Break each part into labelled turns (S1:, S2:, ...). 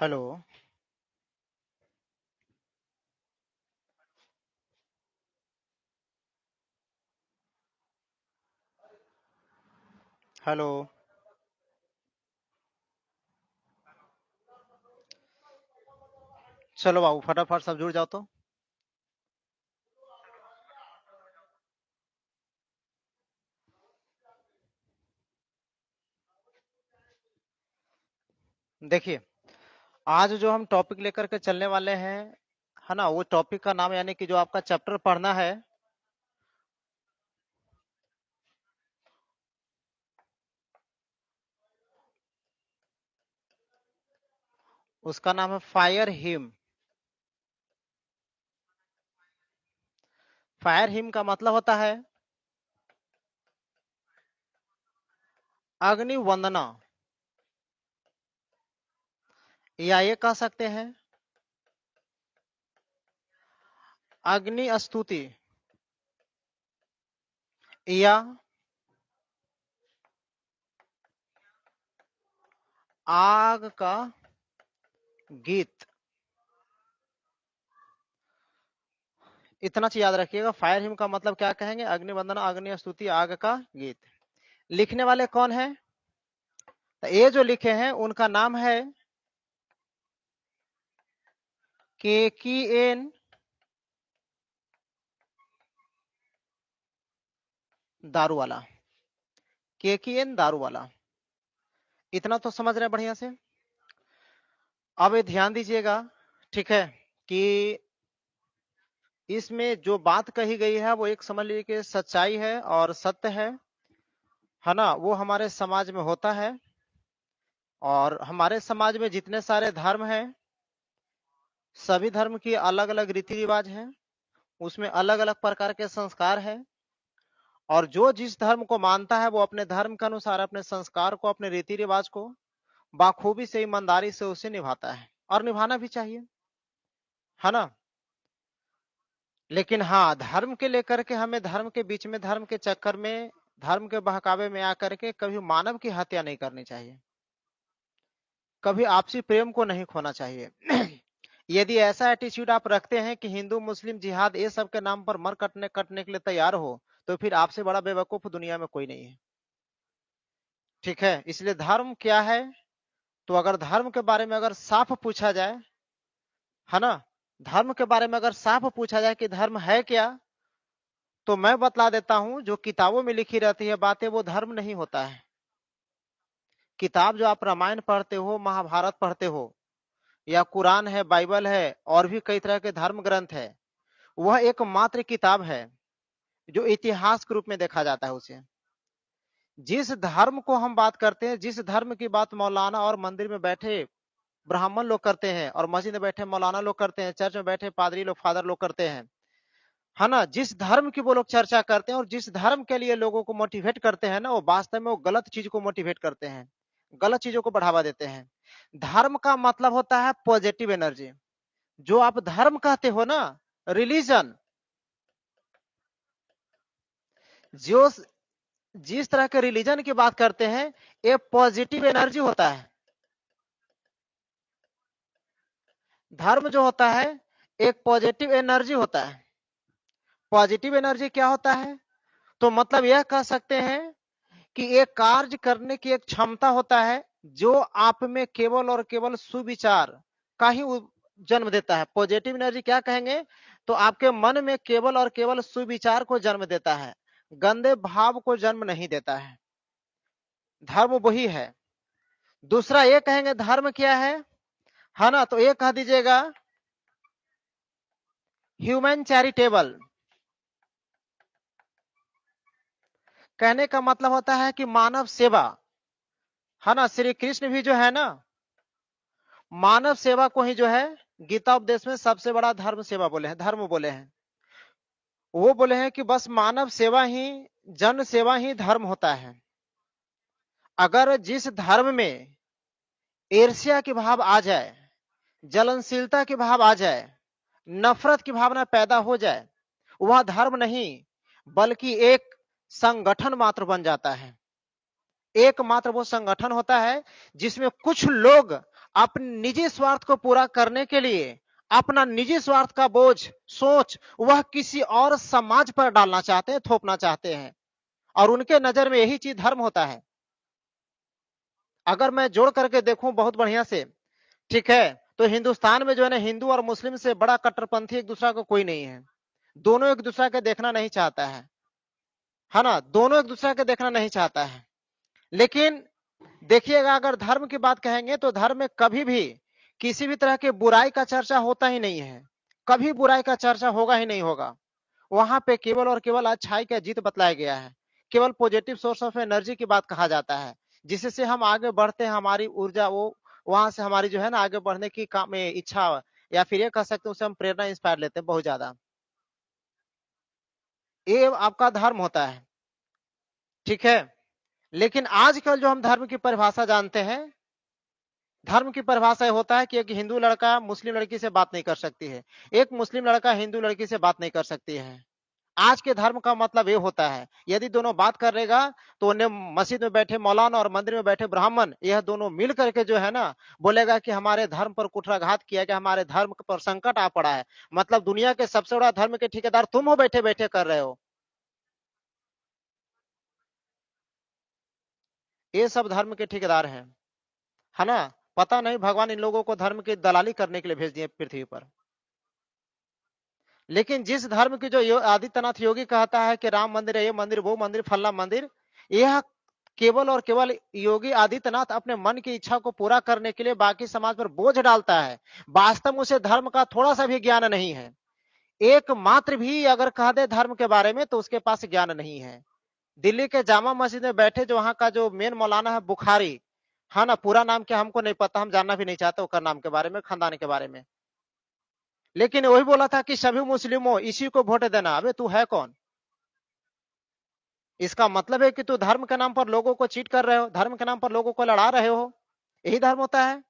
S1: Hello. Hello. चलो बाबू फटाफट सब जुड़ जाओ तो। देखिए, आज जो हम टॉपिक लेकर के चलने वाले हैं, है ना, वो टॉपिक का नाम यानी कि जो आपका चैप्टर पढ़ना है उसका नाम है फायर हिम। फायर हिम का मतलब होता है अग्नि वंदना, या ये कह सकते हैं अग्नि स्तुति, या आग का गीत। इतना चीज याद रखिएगा, फायर हिम का मतलब क्या कहेंगे, अग्नि वंदना, अग्नि स्तुति, आग का गीत। लिखने वाले कौन है? तो ये जो लिखे हैं उनका नाम है KKN दारूवाला। KKN दारूवाला। इतना तो समझ रहे हैं बढ़िया से। अब ये ध्यान दीजिएगा, ठीक है, कि इसमें जो बात कही गई है वो एक समझ लीजिए कि सच्चाई है और सत्य है ना। वो हमारे समाज में होता है, और हमारे समाज में जितने सारे धर्म हैं, सभी धर्म की अलग अलग रीति रिवाज हैं, उसमें अलग अलग प्रकार के संस्कार हैं, और जो जिस धर्म को मानता है वो अपने धर्म के अनुसार अपने संस्कार को, अपने रीति रिवाज को बाखूबी से, ईमानदारी से उसे निभाता है, और निभाना भी चाहिए, है ना। लेकिन हाँ, धर्म के लेकर के हमें धर्म के बीच में, धर्म के चक्कर में, धर्म के बहकावे में आकर के कभी मानव की हत्या नहीं करनी चाहिए, कभी आपसी प्रेम को नहीं खोना चाहिए। यदि ऐसा एटीट्यूड आप रखते हैं कि हिंदू मुस्लिम जिहाद ये सब के नाम पर मर कटने कटने के लिए तैयार हो, तो फिर आपसे बड़ा बेवकूफ दुनिया में कोई नहीं है। ठीक है, इसलिए धर्म क्या है, तो अगर धर्म के बारे में अगर साफ पूछा जाए, है ना, धर्म के बारे में अगर साफ पूछा जाए कि धर्म है क्या, तो मैं बतला देता हूं, जो किताबों में लिखी रहती है बातें वो धर्म नहीं होता है। किताब जो आप रामायण पढ़ते हो, महाभारत पढ़ते हो, या कुरान है, बाइबल है, और भी कई तरह के धर्म ग्रंथ है, वह एकमात्र किताब है जो इतिहास के रूप में देखा जाता है उसे। जिस धर्म को हम बात करते हैं, जिस धर्म की बात मौलाना और मंदिर में बैठे ब्राह्मण लोग करते हैं, और मस्जिद में बैठे मौलाना लोग करते हैं, चर्च में बैठे पादरी लोग, फादर लोग करते हैं, है ना, जिस धर्म की वो लोग चर्चा करते हैं और जिस धर्म के लिए लोगों को मोटिवेट करते हैं ना, वो वास्तव में वो गलत चीज को मोटिवेट करते हैं, गलत चीजों को बढ़ावा देते हैं। धर्म का मतलब होता है पॉजिटिव एनर्जी। जो आप धर्म कहते हो ना, रिलीजन, जो जिस तरह के रिलीजन की बात करते हैं, ये पॉजिटिव एनर्जी होता है। धर्म जो होता है एक पॉजिटिव एनर्जी होता है। पॉजिटिव एनर्जी क्या होता है, तो मतलब यह कह सकते हैं कि एक कार्य करने की एक क्षमता होता है, जो आप में केवल और केवल सुविचार का ही जन्म देता है। पॉजिटिव एनर्जी क्या कहेंगे, तो आपके मन में केवल और केवल सुविचार को जन्म देता है, गंदे भाव को जन्म नहीं देता है। धर्म वही है। दूसरा ये कहेंगे धर्म क्या है ना, तो ये कह दीजिएगा ह्यूमन चैरिटेबल। कहने का मतलब होता है कि मानव सेवा, है ना। श्री कृष्ण भी जो है ना, मानव सेवा को ही जो है गीता उपदेश में सबसे बड़ा धर्म सेवा बोले हैं, धर्म बोले हैं। वो बोले हैं कि बस मानव सेवा ही, जन सेवा ही धर्म होता है। अगर जिस धर्म में ईर्ष्या की भाव आ जाए, जलनशीलता की भाव आ जाए, नफरत की भावना पैदा हो जाए, वह धर्म नहीं बल्कि एक संगठन मात्र बन जाता है। एकमात्र वो संगठन होता है जिसमें कुछ लोग अपने निजी स्वार्थ को पूरा करने के लिए अपना निजी स्वार्थ का बोझ, सोच वह किसी और समाज पर डालना चाहते हैं, थोपना चाहते हैं, और उनके नजर में यही चीज धर्म होता है। अगर मैं जोड़ करके देखूं बहुत बढ़िया से, ठीक है, तो हिंदुस्तान में जो है ना, हिंदू और मुस्लिम से बड़ा कट्टरपंथी एक दूसरा को कोई नहीं है। दोनों एक दूसरा के देखना नहीं चाहता है ना, दोनों एक दूसरा के देखना नहीं चाहता है। लेकिन देखिएगा, अगर धर्म की बात कहेंगे तो धर्म में कभी भी किसी भी तरह के बुराई का चर्चा होता ही नहीं है, कभी बुराई का चर्चा होगा ही नहीं होगा। वहां पे केवल और केवल अच्छाई का जीत बतलाया गया है। केवल पॉजिटिव सोर्स ऑफ एनर्जी की बात कहा जाता है, जिससे हम आगे बढ़ते हैं, हमारी ऊर्जा वो वहां से हमारी जो है ना आगे बढ़ने की काम में इच्छा, या फिर ये कह सकते हैं उसे हम प्रेरणा, इंस्पायर लेते हैं बहुत ज्यादा। ये आपका धर्म होता है, ठीक है। लेकिन आजकल जो हम धर्म की परिभाषा जानते हैं, धर्म की परिभाषा होता है कि एक हिंदू लड़का मुस्लिम लड़की से बात नहीं कर सकती है, एक मुस्लिम लड़का हिंदू लड़की से बात नहीं कर सकती है। आज के धर्म का मतलब ये होता है, यदि दोनों बात करेगा तो उन्हें मस्जिद में बैठे मौलाना और मंदिर में बैठे ब्राह्मण, यह दोनों मिल करके जो है ना बोलेगा कि हमारे धर्म पर कुठाराघात किया गया, हमारे धर्म पर संकट आ पड़ा है। मतलब दुनिया के सबसे बड़ा धर्म के ठेकेदार तुम हो, बैठे बैठे कर रहे हो। ये सब धर्म के ठेकेदार हैं, है ना। पता नहीं भगवान इन लोगों को धर्म की दलाली करने के लिए भेज दिए पृथ्वी पर। लेकिन जिस धर्म की जो आदित्यनाथ योगी कहता है कि राम मंदिर है, ये मंदिर, वो मंदिर, फल्ला मंदिर, यह केवल और केवल योगी आदित्यनाथ अपने मन की इच्छा को पूरा करने के लिए बाकी समाज पर बोझ डालता है। वास्तव में उसे धर्म का थोड़ा सा भी ज्ञान नहीं है। एक मात्र भी अगर कह दे धर्म के बारे में तो उसके पास ज्ञान नहीं है। दिल्ली के जामा मस्जिद में बैठे जो वहां का जो मेन मौलाना है बुखारी, है ना, पूरा नाम क्या हमको नहीं पता, हम जानना भी नहीं चाहते उसका नाम के बारे में, खानदान के बारे में। लेकिन वही बोला था कि सभी मुस्लिमों इसी को वोट देना। अबे तू है कौन? इसका मतलब है कि तू धर्म के नाम पर लोगों को चीट कर रहे हो, धर्म के नाम पर लोगों को लड़ा रहे हो। यही धर्म होता है।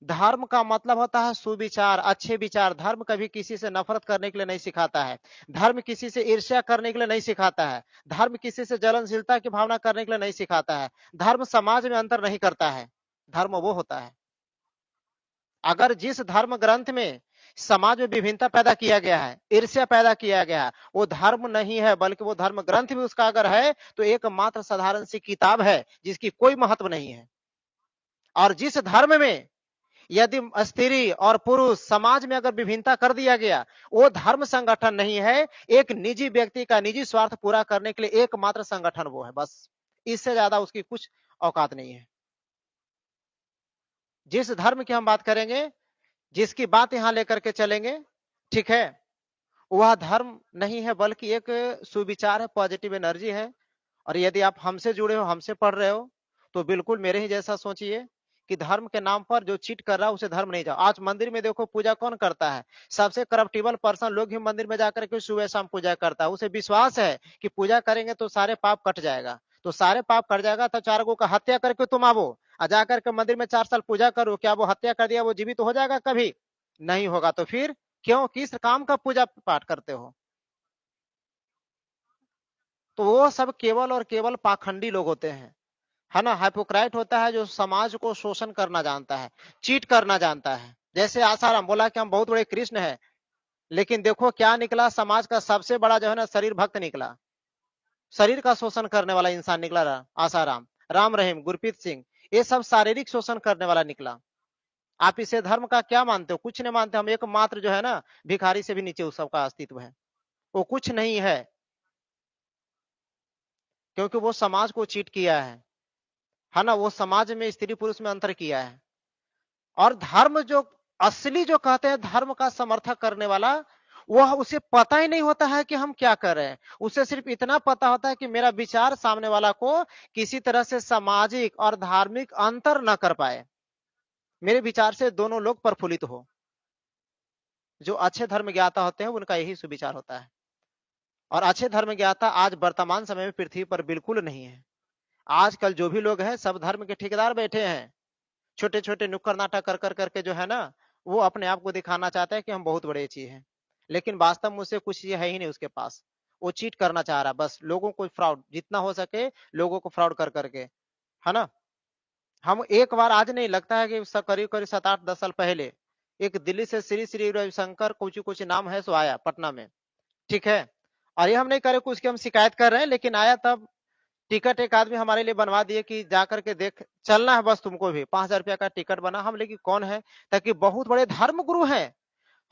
S1: धर्म का मतलब होता है सुविचार, अच्छे विचार। धर्म कभी किसी से नफरत करने के लिए नहीं सिखाता है, धर्म किसी से ईर्ष्या करने के लिए नहीं सिखाता है, धर्म किसी से जलनशीलता की भावना करने के लिए नहीं सिखाता है, धर्म समाज में अंतर नहीं करता है। धर्म वो होता है, अगर जिस धर्म ग्रंथ में समाज में विभिन्नता पैदा किया गया है, ईर्ष्या पैदा किया गया है, वो धर्म नहीं है, बल्कि वो धर्म ग्रंथ भी उसका अगर है तो एक मात्र साधारण सी किताब है जिसकी कोई महत्व नहीं है। और जिस धर्म में यदि स्त्री और पुरुष समाज में अगर विभिन्नता कर दिया गया, वो धर्म संगठन नहीं है, एक निजी व्यक्ति का निजी स्वार्थ पूरा करने के लिए एकमात्र संगठन वो है, बस। इससे ज्यादा उसकी कुछ औकात नहीं है। जिस धर्म की हम बात करेंगे, जिसकी बात यहां लेकर के चलेंगे, ठीक है, वह धर्म नहीं है बल्कि एक सुविचार है, पॉजिटिव एनर्जी है। और यदि आप हमसे जुड़े हो, हमसे पढ़ रहे हो, तो बिल्कुल मेरे ही जैसा सोचिए कि धर्म के नाम पर जो चीट कर रहा है उसे धर्म नहीं जाओ। आज मंदिर में देखो पूजा कौन करता है? सबसे करप्टिबल पर्सन लोग ही मंदिर में जाकर के सुबह शाम पूजा करता है। उसे विश्वास है कि पूजा करेंगे तो सारे पाप कट जाएगा। तो सारे पाप कट जाएगा तो चार गो का हत्या करके तुम आवो और जाकर के मंदिर में 4 साल पूजा करो, क्या वो हत्या कर दिया वो जीवित हो जाएगा? कभी नहीं होगा। तो फिर क्यों, किस काम का पूजा पाठ करते हो? तो वो सब केवल और केवल पाखंडी लोग होते हैं, है ना। हाइपोक्राइट होता है जो समाज को शोषण करना जानता है, चीट करना जानता है। जैसे आसाराम बोला कि हम बहुत बड़े कृष्ण हैं, लेकिन देखो क्या निकला, समाज का सबसे बड़ा जो है ना शरीर भक्त निकला, शरीर का शोषण करने वाला इंसान निकला आसाराम। राम रहीम, गुरप्रीत सिंह, ये सब शारीरिक शोषण करने वाला निकला। आप इसे धर्म का क्या मानते हो? कुछ नहीं मानते। हम एकमात्र जो है ना भिखारी से भी नीचे उस सबका अस्तित्व है, वो कुछ नहीं है, क्योंकि वो समाज को चीट किया है ना। वो समाज में स्त्री पुरुष में अंतर किया है। और धर्म जो असली जो कहते हैं धर्म का समर्थक करने वाला, वह उसे पता ही नहीं होता है कि हम क्या कर रहे हैं। उसे सिर्फ इतना पता होता है कि मेरा विचार सामने वाला को किसी तरह से सामाजिक और धार्मिक अंतर न कर पाए, मेरे विचार से दोनों लोग प्रफुल्लित हो। जो अच्छे धर्म ज्ञाता होते हैं उनका यही सुविचार होता है। और अच्छे धर्म ज्ञाता आज वर्तमान समय में पृथ्वी पर बिल्कुल नहीं है। आजकल जो भी लोग हैं सब धर्म के ठेकेदार बैठे हैं, छोटे छोटे नुक्कड़ नाटक कर कर करके जो है ना वो अपने आप को दिखाना चाहता है कि हम बहुत बड़े चीज हैं। लेकिन वास्तव में उससे कुछ ये है ही नहीं उसके पास। वो चीट करना चाह रहा है, बस लोगों को फ्रॉड जितना हो सके, लोगों को फ्रॉड कर करके, है ना। हम एक बार, आज नहीं लगता है कि करीब करीब 7-8-10 साल पहले एक दिल्ली से श्री श्री रविशंकर कुछ कुछ नाम है, सो आया पटना में। ठीक है, और ये हम नहीं करे उसकी हम शिकायत कर रहे हैं, लेकिन आया तब टिकट एक आदमी हमारे लिए बनवा दिए कि जा करके देख, चलना है बस तुमको भी। 5,000 रुपया का टिकट बना। हम लेकिन कौन है, ताकि बहुत बड़े धर्म गुरु हैं।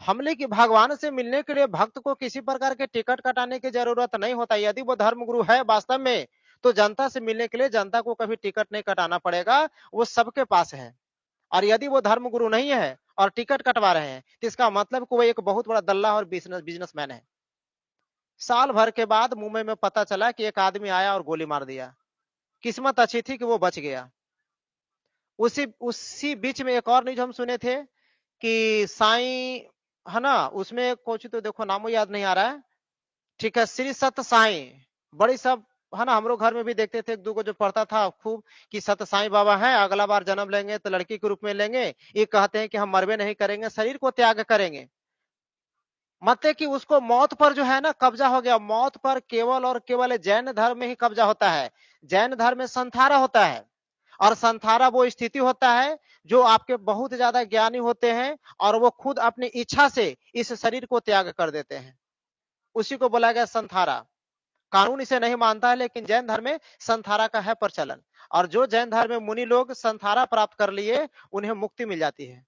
S1: हमले की भगवान से मिलने के लिए भक्त को किसी प्रकार के टिकट कटाने की जरूरत नहीं होता। यदि वो धर्म गुरु है वास्तव में, तो जनता से मिलने के लिए जनता को कभी टिकट नहीं कटाना पड़ेगा, वो सबके पास है। और यदि वो धर्म गुरु नहीं है और टिकट कटवा रहे हैं, तो इसका मतलब कि वो एक बहुत बड़ा दल्ला और बिजनेसमैन है। साल भर के बाद मुंबई में पता चला कि एक आदमी आया और गोली मार दिया। किस्मत अच्छी थी कि वो बच गया। उसी उसी बीच में एक और न्यूज हम सुने थे कि साईं, है ना, उसमें कुछ तो देखो नामो याद नहीं आ रहा है। ठीक है, श्री सत्य साईं, बड़ी सब, है ना, हम लोग घर में भी देखते थे, एक दो को जो पढ़ता था खूब कि सत्य साईं बाबा है, अगला बार जन्म लेंगे तो लड़की के रूप में लेंगे। ये कहते हैं कि हम मरबे नहीं करेंगे, शरीर को त्याग करेंगे। मतलब कि उसको मौत पर जो है ना कब्जा हो गया। मौत पर केवल और केवल जैन धर्म में ही कब्जा होता है। जैन धर्म में संथारा होता है, और संथारा वो स्थिति होता है जो आपके बहुत ज्यादा ज्ञानी होते हैं और वो खुद अपनी इच्छा से इस शरीर को त्याग कर देते हैं। उसी को बोला गया संथारा। कानून इसे नहीं मानता है, लेकिन जैन धर्म में संथारा का है प्रचलन। और जो जैन धर्म में मुनि लोग संथारा प्राप्त कर लिए, उन्हें मुक्ति मिल जाती है।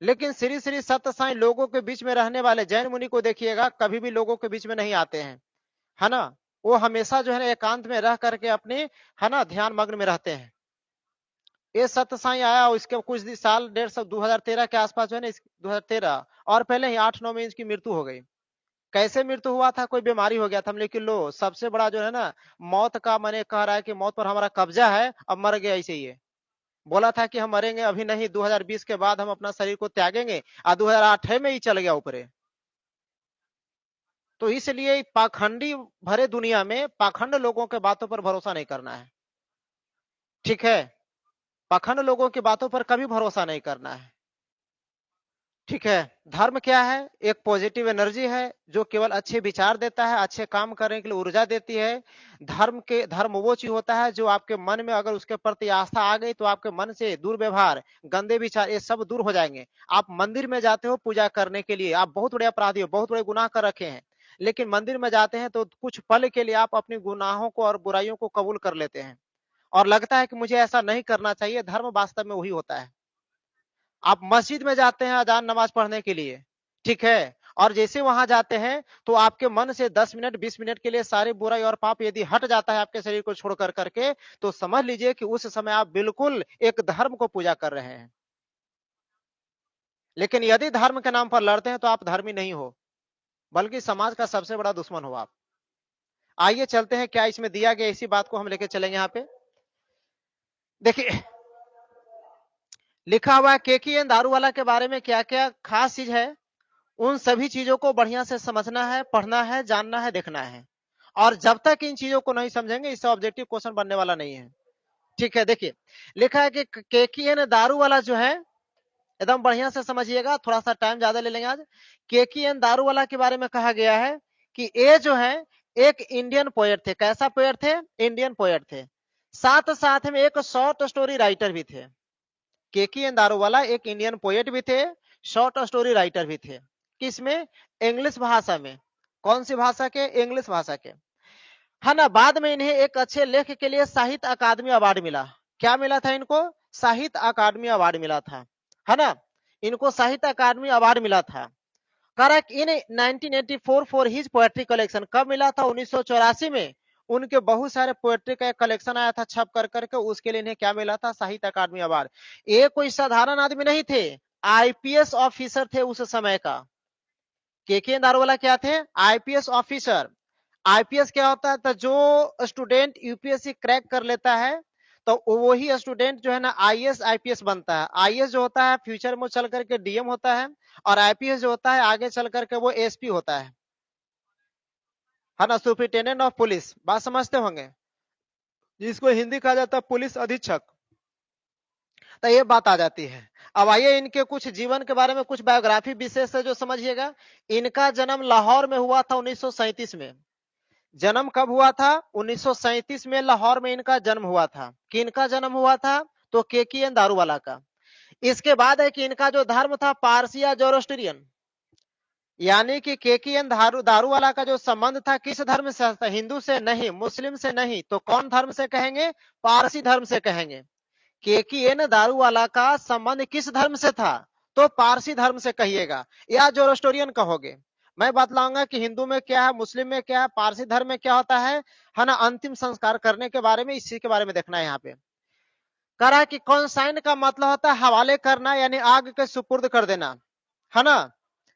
S1: लेकिन श्री श्री सत्य साईं लोगों के बीच में रहने वाले जैन मुनि को देखिएगा, कभी भी लोगों के बीच में नहीं आते हैं, है ना। वो हमेशा जो है ना एकांत में रह करके अपने, है ना, ध्यान मग्न में रहते हैं। ये सत्य साईं आया, उसके कुछ साल, 1.5 2013 के आसपास जो है ना, 2013 और पहले ही 8-9 में इसकी मृत्यु हो गई। कैसे मृत्यु हुआ था, कोई बीमारी हो गया था। हम लेकिन लो, सबसे बड़ा जो है ना मौत का, मैंने कह रहा है कि मौत पर हमारा कब्जा है, अब मर गया ऐसे ही। बोला था कि हम मरेंगे अभी नहीं, 2020 के बाद हम अपना शरीर को त्यागेंगे, और 2008 में ही चल गया ऊपर। तो इसलिए पाखंडी भरे दुनिया में पाखंड लोगों के बातों पर भरोसा नहीं करना है। ठीक है, पाखंड लोगों की बातों पर कभी भरोसा नहीं करना है। ठीक है, धर्म क्या है, एक पॉजिटिव एनर्जी है जो केवल अच्छे विचार देता है, अच्छे काम करने के लिए ऊर्जा देती है। धर्म वो चीज होता है जो आपके मन में अगर उसके प्रति आस्था आ गई, तो आपके मन से दुर्व्यवहार, गंदे विचार, ये सब दूर हो जाएंगे। आप मंदिर में जाते हो पूजा करने के लिए, आप बहुत बड़े अपराधी हो, बहुत बड़े गुनाह कर रखे हैं, लेकिन मंदिर में जाते हैं तो कुछ पल के लिए आप अपने गुनाहों को और बुराइयों को कबूल कर लेते हैं, और लगता है कि मुझे ऐसा नहीं करना चाहिए। धर्म वास्तव में वही होता है। आप मस्जिद में जाते हैं अजान नमाज पढ़ने के लिए, ठीक है, और जैसे वहां जाते हैं तो आपके मन से 10 मिनट 20 मिनट के लिए सारे बुराई और पाप यदि हट जाता है आपके शरीर को छोड़ कर करके, तो समझ लीजिए कि उस समय आप बिल्कुल एक धर्म को पूजा कर रहे हैं। लेकिन यदि धर्म के नाम पर लड़ते हैं तो आप धर्मी नहीं हो, बल्कि समाज का सबसे बड़ा दुश्मन हो आप। आइए चलते हैं, क्या इसमें दिया गया, इसी बात को हम लेके चलेंगे। यहाँ पे देखिए लिखा हुआ है, केकीएन दारू वाला के बारे में क्या क्या खास चीज है, उन सभी चीजों को बढ़िया से समझना है, पढ़ना है, जानना है, देखना है। और जब तक इन चीजों को नहीं समझेंगे, इससे ऑब्जेक्टिव क्वेश्चन बनने वाला नहीं है। ठीक है, देखिए लिखा है कि केकीएन दारू वाला जो है, एकदम बढ़िया से समझिएगा, थोड़ा सा टाइम ज्यादा ले लेंगे आज। केकीएन दारू वाला के बारे में कहा गया है कि ये जो है एक इंडियन पोएट थे। कैसा पोएट थे, इंडियन पोएट थे। साथ साथ में एक शॉर्ट स्टोरी राइटर भी थे। केकीएन दारू वाला एक इंडियन पोएट भी थे, शॉर्ट स्टोरी राइटर भी थे। किसमें, इंग्लिश भाषा में। कौन सी भाषा के, इंग्लिश भाषा के, है ना। बाद में इन्हें एक अच्छे लेख के लिए साहित्य अकादमी अवार्ड मिला। क्या मिला था इनको, साहित्य अकादमी अवार्ड मिला था, है ना। इनको साहित्य अकादमी अवार्ड मिला था। Correct, in 1984 for his poetry collection. कब मिला था, 1984 में। उनके बहुत सारे पोएट्री का एक कलेक्शन आया था छप कर करके, उसके लिए इन्हें क्या मिला था, साहित्य अकादमी अवार्ड। ये कोई साधारण आदमी नहीं थे, आईपीएस ऑफिसर थे उस समय का। केके दारोवाला क्या थे, आईपीएस ऑफिसर। आईपीएस क्या होता है, तो जो स्टूडेंट यूपीएससी क्रैक कर लेता है, तो वही स्टूडेंट जो है ना आईएएस आईपीएस बनता है। आईएएस जो होता है फ्यूचर में चल करके डीएम होता है, और आईपीएस जो होता है आगे चल करके वो एसपी होता है ना, सुपरिटेंडेंट ऑफ पुलिस। बात समझते होंगे, जिसको हिंदी कहा जाता है पुलिस अधीक्षक। तो ये बात आ जाती है। अब आइए इनके कुछ जीवन के बारे में, कुछ बायोग्राफी विशेष है जो समझिएगा। इनका जन्म लाहौर में हुआ था 1937 में। जन्म कब हुआ था? 1937 में लाहौर में इनका जन्म हुआ था। किनका जन्म हुआ था? तो केकीएन दारूवाला का। इसके बाद है कि इनका जो धर्म था पारसी या जोरोस्ट्रियन, यानी कि केकीएन दारूवाला का जो संबंध था किस धर्म से था? हिंदू से नहीं, मुस्लिम से नहीं, तो कौन धर्म से कहेंगे? पारसी धर्म से कहेंगे। केकीएन दारूवाला का संबंध किस धर्म से था? तो पारसी धर्म से कहिएगा या जोरोस्टोरियन कहोगे। मैं बतलाऊंगा कि हिंदू में क्या है, मुस्लिम में क्या है, पारसी धर्म में क्या होता है ना। अंतिम संस्कार करने के बारे में, इसी के बारे में देखना है। यहाँ पे कह रहा है कि कॉन्साइन का मतलब होता है हवाले करना, यानी आग के सुपुर्द कर देना, है ना,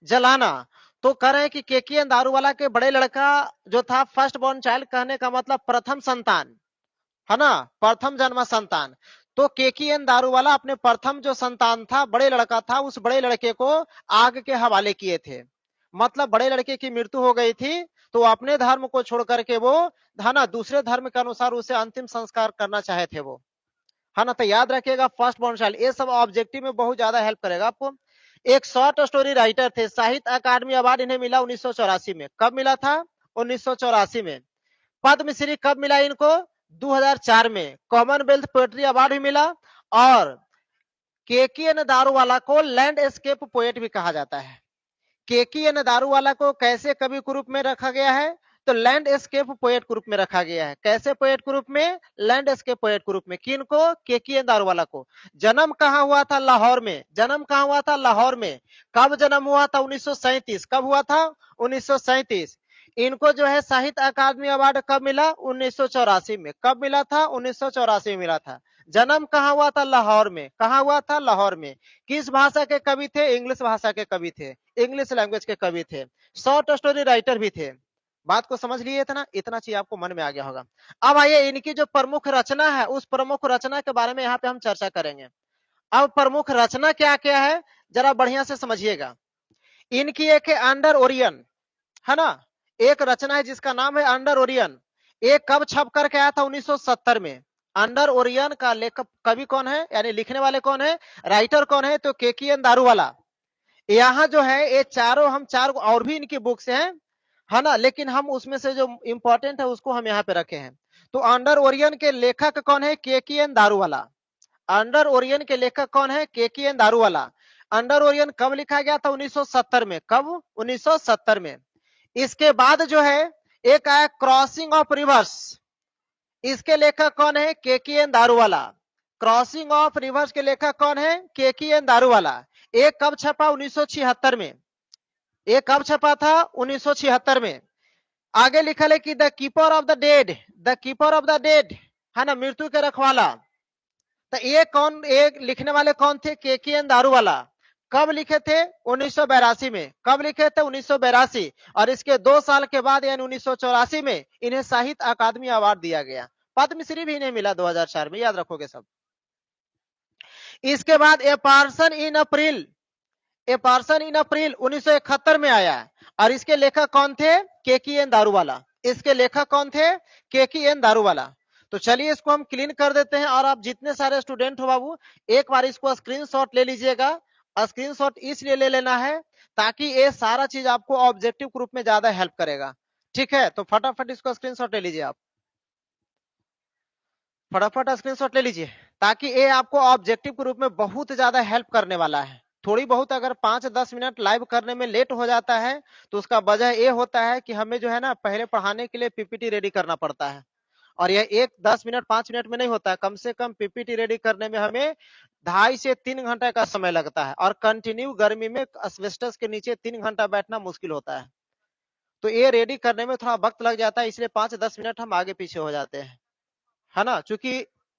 S1: जलाना। तो कह रहे हैं कि केकीएन दारूवाला के बड़े लड़का जो था फर्स्ट बॉर्न चाइल्ड, कहने का मतलब प्रथम संतान, है ना, प्रथम जन्मा संतान। तो केकीएन दारूवाला अपने प्रथम जो संतान था, बड़े लड़का था, उस बड़े लड़के को आग के हवाले किए थे। मतलब बड़े लड़के की मृत्यु हो गई थी, तो अपने धर्म को छोड़ करके वो, है ना, दूसरे धर्म के अनुसार उसे अंतिम संस्कार करना चाहे थे वो, है ना। तो याद रखिएगा फर्स्ट बॉर्न चाइल्ड, ये सब ऑब्जेक्टिव में बहुत ज्यादा हेल्प करेगा आपको। एक शॉर्ट स्टोरी राइटर थे, साहित्य अकादमी अवार्ड इन्हें मिला 1984 में। कब मिला था? 1984 में। पद्मश्री कब मिला इनको? 2004 में। कॉमनवेल्थ पोएट्री अवार्ड भी मिला। और केकीएन दारूवाला को लैंडस्केप पोएट भी कहा जाता है। केकीएन दारूवाला को कैसे कवि के रूप में रखा गया है? तो लैंडस्केप पोएट के रूप में रखा गया है। कैसे पोएट के रूप में? लैंडस्केप पोएट के रूप में। किन को? केकीएन दारूवाला को। जन्म कहां हुआ था? लाहौर में। जन्म कहां हुआ था? लाहौर में। कब जन्म हुआ था? 1937। कब हुआ था? 1937। इनको जो है साहित्य अकादमी अवार्ड कब मिला? 1984 में। कब मिला था? 1984 में मिला था। जन्म कहां हुआ था? लाहौर में। कहां हुआ था? लाहौर में। किस भाषा के कवि थे? इंग्लिश भाषा के कवि थे, इंग्लिश लैंग्वेज के कवि थे। शॉर्ट स्टोरी राइटर भी थे। बात को समझ लिए थे ना? इतना चीज आपको मन में आ गया होगा। अब आइए इनकी जो प्रमुख रचना है, उस प्रमुख रचना के बारे में यहाँ पे हम चर्चा करेंगे। अब प्रमुख रचना क्या क्या है, जरा बढ़िया से समझिएगा। इनकी एक है अंडर ओरियन, है ना। एक रचना है जिसका नाम है अंडर ओरियन। एक कब छप करके आया था? 1970 में। अंडर ओरियन का लेखक कवि कौन है, यानी लिखने वाले कौन है, राइटर कौन है? तो केकीएन दारूवाला। यहाँ जो है ये चारों, हम चार और भी इनकी बुक्स हैं, है ना, लेकिन हम उसमें से जो इंपॉर्टेंट है उसको हम यहाँ पे रखे हैं। तो अंडर ओरियन के लेखक कौन है? केकीएन दारूवाला। अंडर ओरियन के लेखक कौन है? केकीएन दारूवाला। अंडर ओरियन कब लिखा गया था? 1970 में। कब? 1970 में। इसके बाद जो है एक आया क्रॉसिंग ऑफ रिवर्स। इसके लेखक कौन है? केकीएन दारूवाला। क्रॉसिंग ऑफ रिवर्स के लेखक कौन है? केकीएन दारूवाला। एक कब छपा? 1976 में। एक कब छपा था? 1976 में। आगे लिखा है कि the keeper of the dead, the keeper of the dead, है ना, मृत्यु के रखवाला। तो ये कौन, एक लिखने वाले कौन थे? केकीएन दारूवाला। कब लिखे थे? 1982 में। कब लिखे थे? 1982। और इसके 2 साल के बाद यानी 1984 में इन्हें साहित्य अकादमी अवार्ड दिया गया। पद्मश्री भी इन्हें मिला 2004 में, याद रखोगे सब। इसके बाद ए पार्सन इन अप्रैल, ए पार्सन इन अप्रैल 1971 में आया। और इसके लेखक कौन थे? केकीएन दारूवाला। इसके लेखक कौन थे? केकीएन दारूवाला। तो चलिए इसको हम क्लीन कर देते हैं। और आप जितने सारे स्टूडेंट हो बाबू, एक बार इसको स्क्रीनशॉट ले लीजिएगा। स्क्रीनशॉट इसलिए ले लेना है ताकि ये सारा चीज आपको ऑब्जेक्टिव के रूप में ज्यादा हेल्प करेगा। ठीक है, तो फटाफट इसको स्क्रीनशॉट ले लीजिए। आप फटाफट स्क्रीनशॉट ले लीजिए, ताकि ये आपको ऑब्जेक्टिव के रूप में बहुत ज्यादा हेल्प करने वाला है। थोड़ी बहुत अगर 5-10 मिनट लाइव करने में लेट हो जाता है तो उसका वजह ये होता है कि हमें जो है ना, पहले पढ़ाने के लिए पीपीटी रेडी करना पड़ता है। और यह 10 मिनट 5 मिनट में नहीं होता है। कम से कम पीपीटी रेडी करने में हमें 2.5 से 3 घंटे का समय लगता है। और कंटिन्यू गर्मी में एस्बेस्टस के नीचे 3 घंटा बैठना मुश्किल होता है। तो ये रेडी करने में थोड़ा वक्त लग जाता है, इसलिए 5-10 मिनट हम आगे पीछे हो जाते हैं, है ना, क्योंकि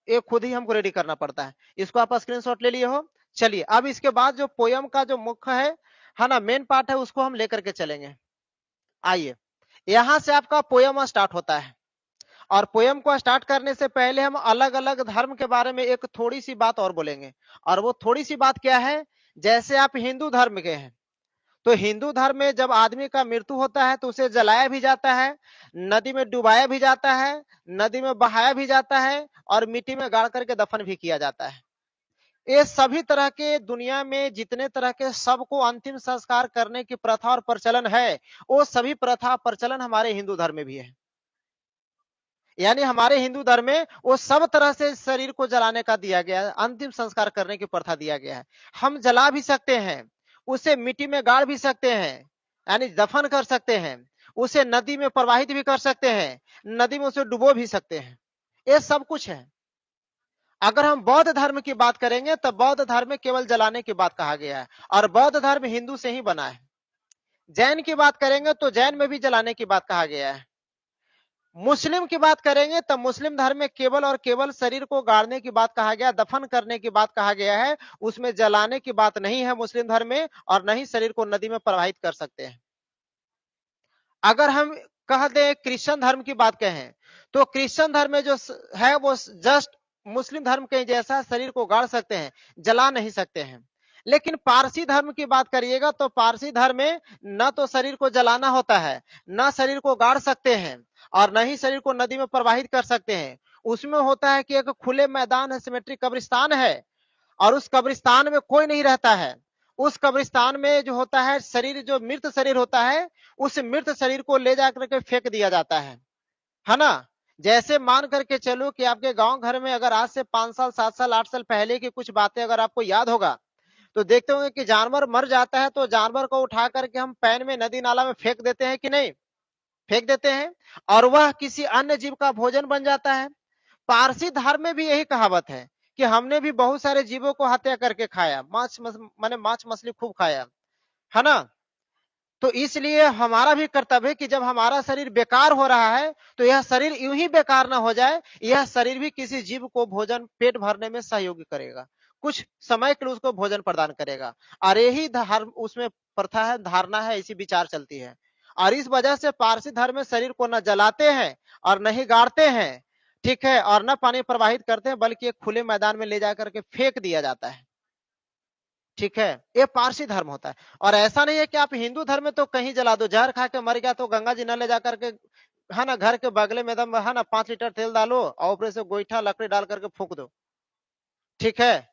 S1: ये खुद ही हमको रेडी करना पड़ता है। इसको आप स्क्रीनशॉट ले लिए हो। चलिए अब इसके बाद जो पोयम का जो मुख्य है ना, मेन पार्ट है, उसको हम लेकर के चलेंगे। आइए, यहां से आपका पोयम स्टार्ट होता है। और पोयम को स्टार्ट करने से पहले हम अलग अलग धर्म के बारे में एक थोड़ी सी बात और बोलेंगे। और वो थोड़ी सी बात क्या है, जैसे आप हिंदू धर्म के हैं, तो हिंदू धर्म में जब आदमी का मृत्यु होता है तो उसे जलाया भी जाता है, नदी में डुबाया भी जाता है, नदी में बहाया भी जाता है, और मिट्टी में गाड़ करके दफन भी किया जाता है। ये सभी तरह के दुनिया में जितने तरह के सबको अंतिम संस्कार करने की प्रथा और प्रचलन है, वो सभी प्रथा प्रचलन हमारे हिंदू धर्म में भी है। यानी हमारे हिंदू धर्म में वो सब तरह से शरीर को जलाने का दिया गया है, अंतिम संस्कार करने की प्रथा दिया गया है। हम जला भी सकते हैं, उसे मिट्टी में गाड़ भी सकते हैं, यानी दफन कर सकते हैं, उसे नदी में प्रवाहित भी कर सकते हैं, नदी में उसे डुबो भी सकते हैं, ये सब कुछ है। अगर हम बौद्ध धर्म की बात करेंगे तो बौद्ध धर्म में केवल जलाने की बात कहा गया है, और बौद्ध धर्म हिंदू से ही बना है। जैन की बात करेंगे तो जैन में भी जलाने की बात कहा गया है। मुस्लिम की बात करेंगे तो मुस्लिम धर्म में केवल और केवल शरीर को गाड़ने की बात कहा गया, दफन करने की बात कहा गया है, उसमें जलाने की बात नहीं है मुस्लिम धर्म में, और न ही शरीर को नदी में प्रवाहित कर सकते हैं। अगर हम कह दें क्रिश्चियन धर्म की बात कहें तो क्रिश्चियन धर्म में जो है वो जस्ट मुस्लिम धर्म के जैसा शरीर को गाड़ सकते हैं, जला नहीं सकते हैं। लेकिन पारसी धर्म की बात करिएगा तो पारसी धर्म में न तो शरीर को जलाना होता है, न शरीर को गाड़ सकते हैं, और न ही शरीर को नदी में प्रवाहित कर सकते हैं। उसमें होता है कि एक खुले मैदान है, सिमेट्रिक कब्रिस्तान है, और उस कब्रिस्तान में कोई नहीं रहता है। उस कब्रिस्तान में जो होता है शरीर, जो मृत शरीर होता है, उस मृत शरीर को ले जाकर के फेंक दिया जाता है ना। जैसे मान करके चलो कि आपके गांव घर में अगर आज से 5 साल 7 साल 8 साल पहले की कुछ बातें अगर आपको याद होगा तो देखते होंगे कि जानवर मर जाता है तो जानवर को उठा करके हम पैन में, नदी नाला में फेंक देते हैं कि नहीं, फेंक देते हैं, और वह किसी अन्य जीव का भोजन बन जाता है। पारसी धर्म में भी यही कहावत है कि हमने भी बहुत सारे जीवों को हत्या करके खाया, माने मांस मछली खूब खाया, है ना। तो इसलिए हमारा भी कर्तव्य है कि जब हमारा शरीर बेकार हो रहा है तो यह शरीर यूं ही बेकार ना हो जाए, यह शरीर भी किसी जीव को भोजन, पेट भरने में सहयोगी करेगा, कुछ समय के लिए उसको भोजन प्रदान करेगा। और यही धर्म उसमें प्रथा है, धारणा है, इसी विचार चलती है। और इस वजह से पारसी धर्म में शरीर को न जलाते हैं और न ही गाड़ते हैं, ठीक है, और न पानी प्रवाहित करते हैं, बल्कि एक खुले मैदान में ले जाकर के फेंक दिया जाता है, ठीक है। ये पारसी धर्म होता है। और ऐसा नहीं है कि आप हिंदू धर्म में तो कहीं जला दो, जहर खा के मर गया तो गंगा जी न ले जाकर के, है ना, घर के बगले में एकदम, है ना, 5 लीटर तेल डालो और ऊपर से गोईठा लकड़ी डाल करके फूंक दो, ठीक है।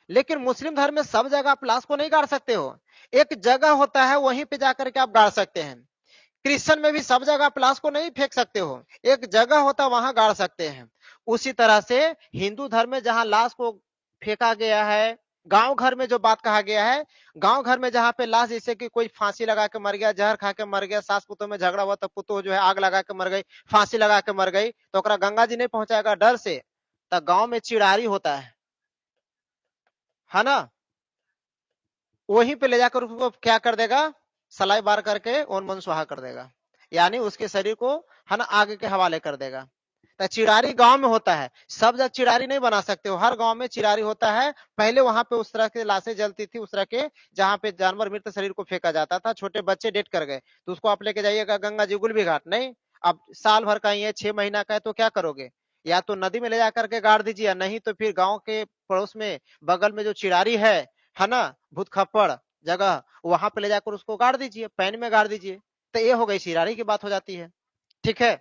S1: लेकिन मुस्लिम धर्म में सब जगह आप लाश को नहीं गाड़ सकते हो, एक जगह होता है वहीं पे जाकर के आप गाड़ सकते हैं। क्रिश्चियन में भी सब जगह आप लाश को नहीं फेंक सकते हो, एक जगह होता वहां गाड़ सकते हैं। उसी तरह से हिंदू धर्म में जहां लाश को फेंका गया है, गांव घर में जो बात कहा गया है, गांव घर में जहां पे लाश, जैसे कि कोई फांसी लगा के मर गया, जहर खा के मर गया, सास पुतों में झगड़ा हुआ तो पुतोह जो है आग लगा के मर गई, फांसी लगा के मर गई, तो ओकरा गंगा जी नहीं पहुंचाएगा डर से, तो गांव में चिड़ारी होता है ना, वहीं पे ले जाकर उसको क्या कर देगा, सलाई बार करके ओन मन सुहा कर देगा, यानी उसके शरीर को, है ना, आग के हवाले कर देगा। तो चिड़ारी गांव में होता है, सब जगह चिड़ारी नहीं बना सकते हो, हर गांव में चिड़ारी होता है। पहले वहां पे उस तरह की लाशें जलती थी, उस तरह के जहां पे जानवर मृत शरीर को फेंका जाता था, छोटे बच्चे डेट कर गए तो उसको आप लेके जाइएगा गंगा जी गुलबी घाट, नहीं, अब साल भर का ही है, 6 महीना का है, तो क्या करोगे, या तो नदी में ले जाकर के गाड़ दीजिए, नहीं तो फिर गांव के पड़ोस में बगल में जो चिड़ारी है ना, भूत खप्पड़ जगह, वहां पे ले जाकर उसको गाड़ दीजिए, पैन में गाड़ दीजिए, तो ये हो गई चिड़ारी की बात हो जाती है, ठीक है।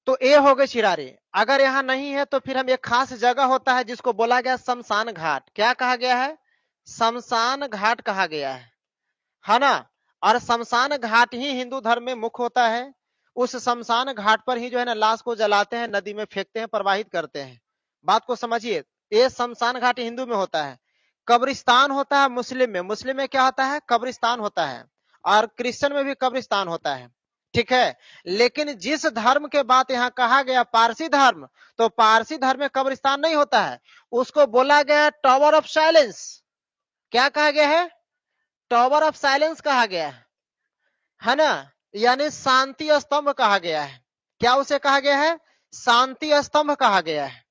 S1: तो ये हो गई चिरारी। अगर यहाँ नहीं है तो फिर हम एक खास जगह होता है जिसको बोला गया शमशान घाट, क्या कहा गया है, शमशान घाट कहा गया है ना। और शमशान घाट ही हिंदू धर्म में मुख्य होता है। उस शमशान घाट पर ही जो है ना लाश को जलाते हैं, नदी में फेंकते हैं, प्रवाहित करते हैं। बात को समझिए, ये शमशान घाट हिंदू में होता है। कब्रिस्तान होता है मुस्लिम में, मुस्लिम में क्या होता है, कब्रिस्तान होता है, और क्रिश्चियन में भी कब्रिस्तान होता है, ठीक है। लेकिन जिस धर्म के बात यहाँ कहा गया पारसी धर्म, तो पारसी धर्म में कब्रिस्तान नहीं होता है, उसको बोला गया टावर ऑफ साइलेंस। क्या कहा गया है, टावर ऑफ साइलेंस कहा गया है ना, यानी शांति स्तंभ कहा गया है। क्या उसे कहा गया है, शांति स्तंभ कहा गया है।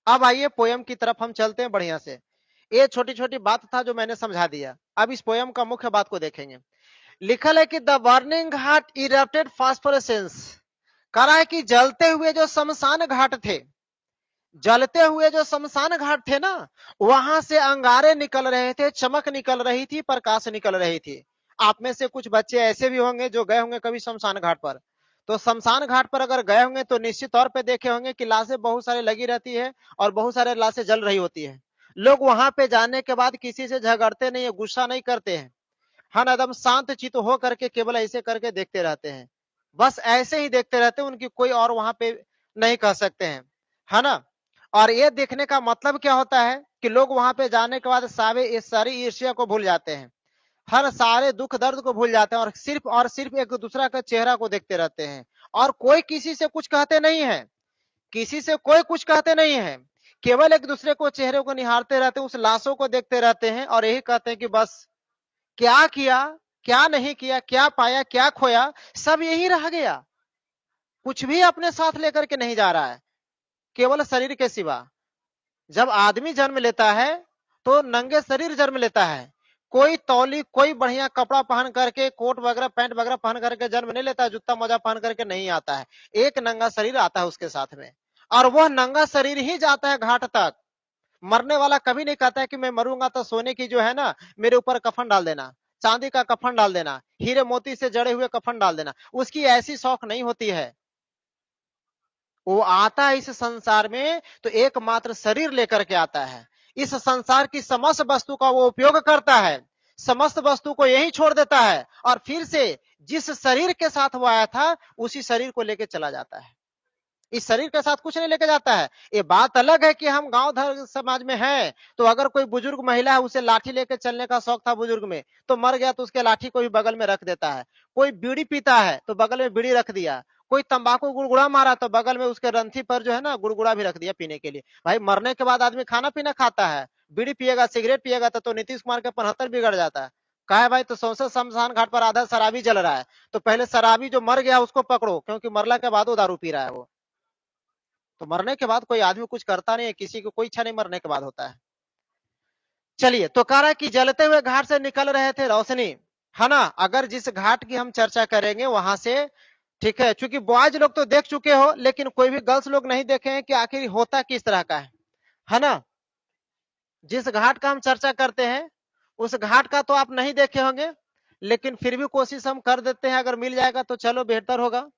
S1: अब आइए पोयम की तरफ हम चलते हैं बढ़िया से। ये छोटी छोटी बात था जो मैंने समझा दिया, अब इस पोयम का मुख्य बात को देखेंगे। लिखल है कि द बर्निंग घाट इरप्टेड फास्फोरेसेंस, कह रहा है कि जलते हुए जो शमशान घाट थे, जलते हुए जो शमशान घाट थे ना, वहां से अंगारे निकल रहे थे, चमक निकल रही थी, प्रकाश निकल रही थी। आप में से कुछ बच्चे ऐसे भी होंगे जो गए होंगे कभी शमशान घाट पर। तो शमशान घाट पर अगर गए होंगे तो निश्चित तौर पे देखे होंगे कि लाशें बहुत सारी लगी रहती है और बहुत सारे लाशें जल रही होती है। लोग वहां पे जाने के बाद किसी से झगड़ते नहीं है, गुस्सा नहीं करते हैं, हाँ, एकदम शांत चित्त हो करके केवल ऐसे करके देखते रहते हैं, बस ऐसे ही देखते रहते हैं। उनकी कोई और वहां पे नहीं कह सकते हैं, है ना। और ये देखने का मतलब क्या होता है कि लोग वहां पे जाने के बाद सारी ईर्ष्या को भूल जाते हैं, हर सारे दुख दर्द को भूल जाते हैं, और सिर्फ एक दूसरा का चेहरा को देखते रहते हैं। और कोई किसी से कुछ कहते नहीं है, किसी से कोई कुछ कहते नहीं है, केवल एक दूसरे को चेहरे को निहारते रहते हैं, उस लाशों को देखते रहते हैं और यही कहते हैं कि बस क्या किया, क्या नहीं किया, क्या पाया, क्या खोया, सब यही रह गया। कुछ भी अपने साथ लेकर के नहीं जा रहा है, केवल शरीर के सिवा। जब आदमी जन्म लेता है तो नंगे शरीर जन्म लेता है, कोई तौली, कोई बढ़िया कपड़ा पहन करके, कोट वगैरह पैंट वगैरह पहन करके जन्म नहीं लेता है, जूता मोजा पहन करके नहीं आता है। एक नंगा शरीर आता है उसके साथ में, और वह नंगा शरीर ही जाता है घाट तक। मरने वाला कभी नहीं कहता है कि मैं मरूंगा तो सोने की जो है ना मेरे ऊपर कफन डाल देना, चांदी का कफन डाल देना, हीरे मोती से जड़े हुए कफन डाल देना, उसकी ऐसी शौक नहीं होती है। वो आता है इस संसार में तो एकमात्र शरीर लेकर के आता है, इस संसार की समस्त वस्तु का वो उपयोग करता है, समस्त वस्तु को यही छोड़ देता है और फिर से जिस शरीर के साथ वो आया था उसी शरीर को लेके चला जाता है। इस शरीर के साथ कुछ नहीं लेके जाता है। ये बात अलग है कि हम गांव धर समाज में हैं, तो अगर कोई बुजुर्ग महिला है, उसे लाठी लेके चलने का शौक था बुजुर्ग में, तो मर गया तो उसके लाठी को भी बगल में रख देता है। कोई बीड़ी पीता है तो बगल में बीड़ी रख दिया, कोई तंबाकू गुड़गुड़ा मारा तो बगल में उसके रंथी पर जो है ना गुड़गुड़ा भी रख दिया पीने के लिए। भाई मरने के बाद आदमी खाना पीना खाता है, बीड़ी पिएगा, सिगरेट पिएगा तो नीतीश कुमार के 75 बिगड़ जाता है। कहा है भाई, तो सौंसे शमशान घाट पर आधा शराबी जल रहा है, तो पहले शराबी जो मर गया उसको पकड़ो, क्योंकि मरला के बाद वो दारू पी रहा है वो। तो मरने के बाद कोई आदमी कुछ करता नहीं है, किसी को कोई इच्छा नहीं मरने के बाद होता है। चलिए, तो कह रहा है कि जलते हुए घाट से निकल रहे थे रोशनी, है ना। अगर जिस घाट की हम चर्चा करेंगे वहां से, ठीक है, चूंकि बॉयज लोग तो देख चुके हो लेकिन कोई भी गर्ल्स लोग नहीं देखे हैं कि आखिर होता किस तरह का है ना। जिस घाट का हम चर्चा करते हैं उस घाट का तो आप नहीं देखे होंगे, लेकिन फिर भी कोशिश हम कर देते हैं, अगर मिल जाएगा तो चलो बेहतर होगा।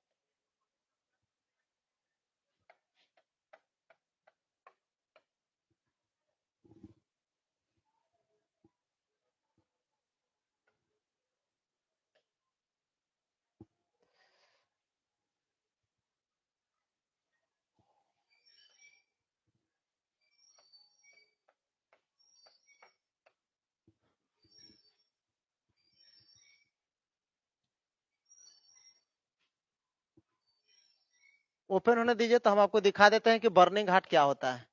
S1: ओपन होने दीजिए तो हम आपको दिखा देते हैं कि बर्निंग घाट क्या होता है।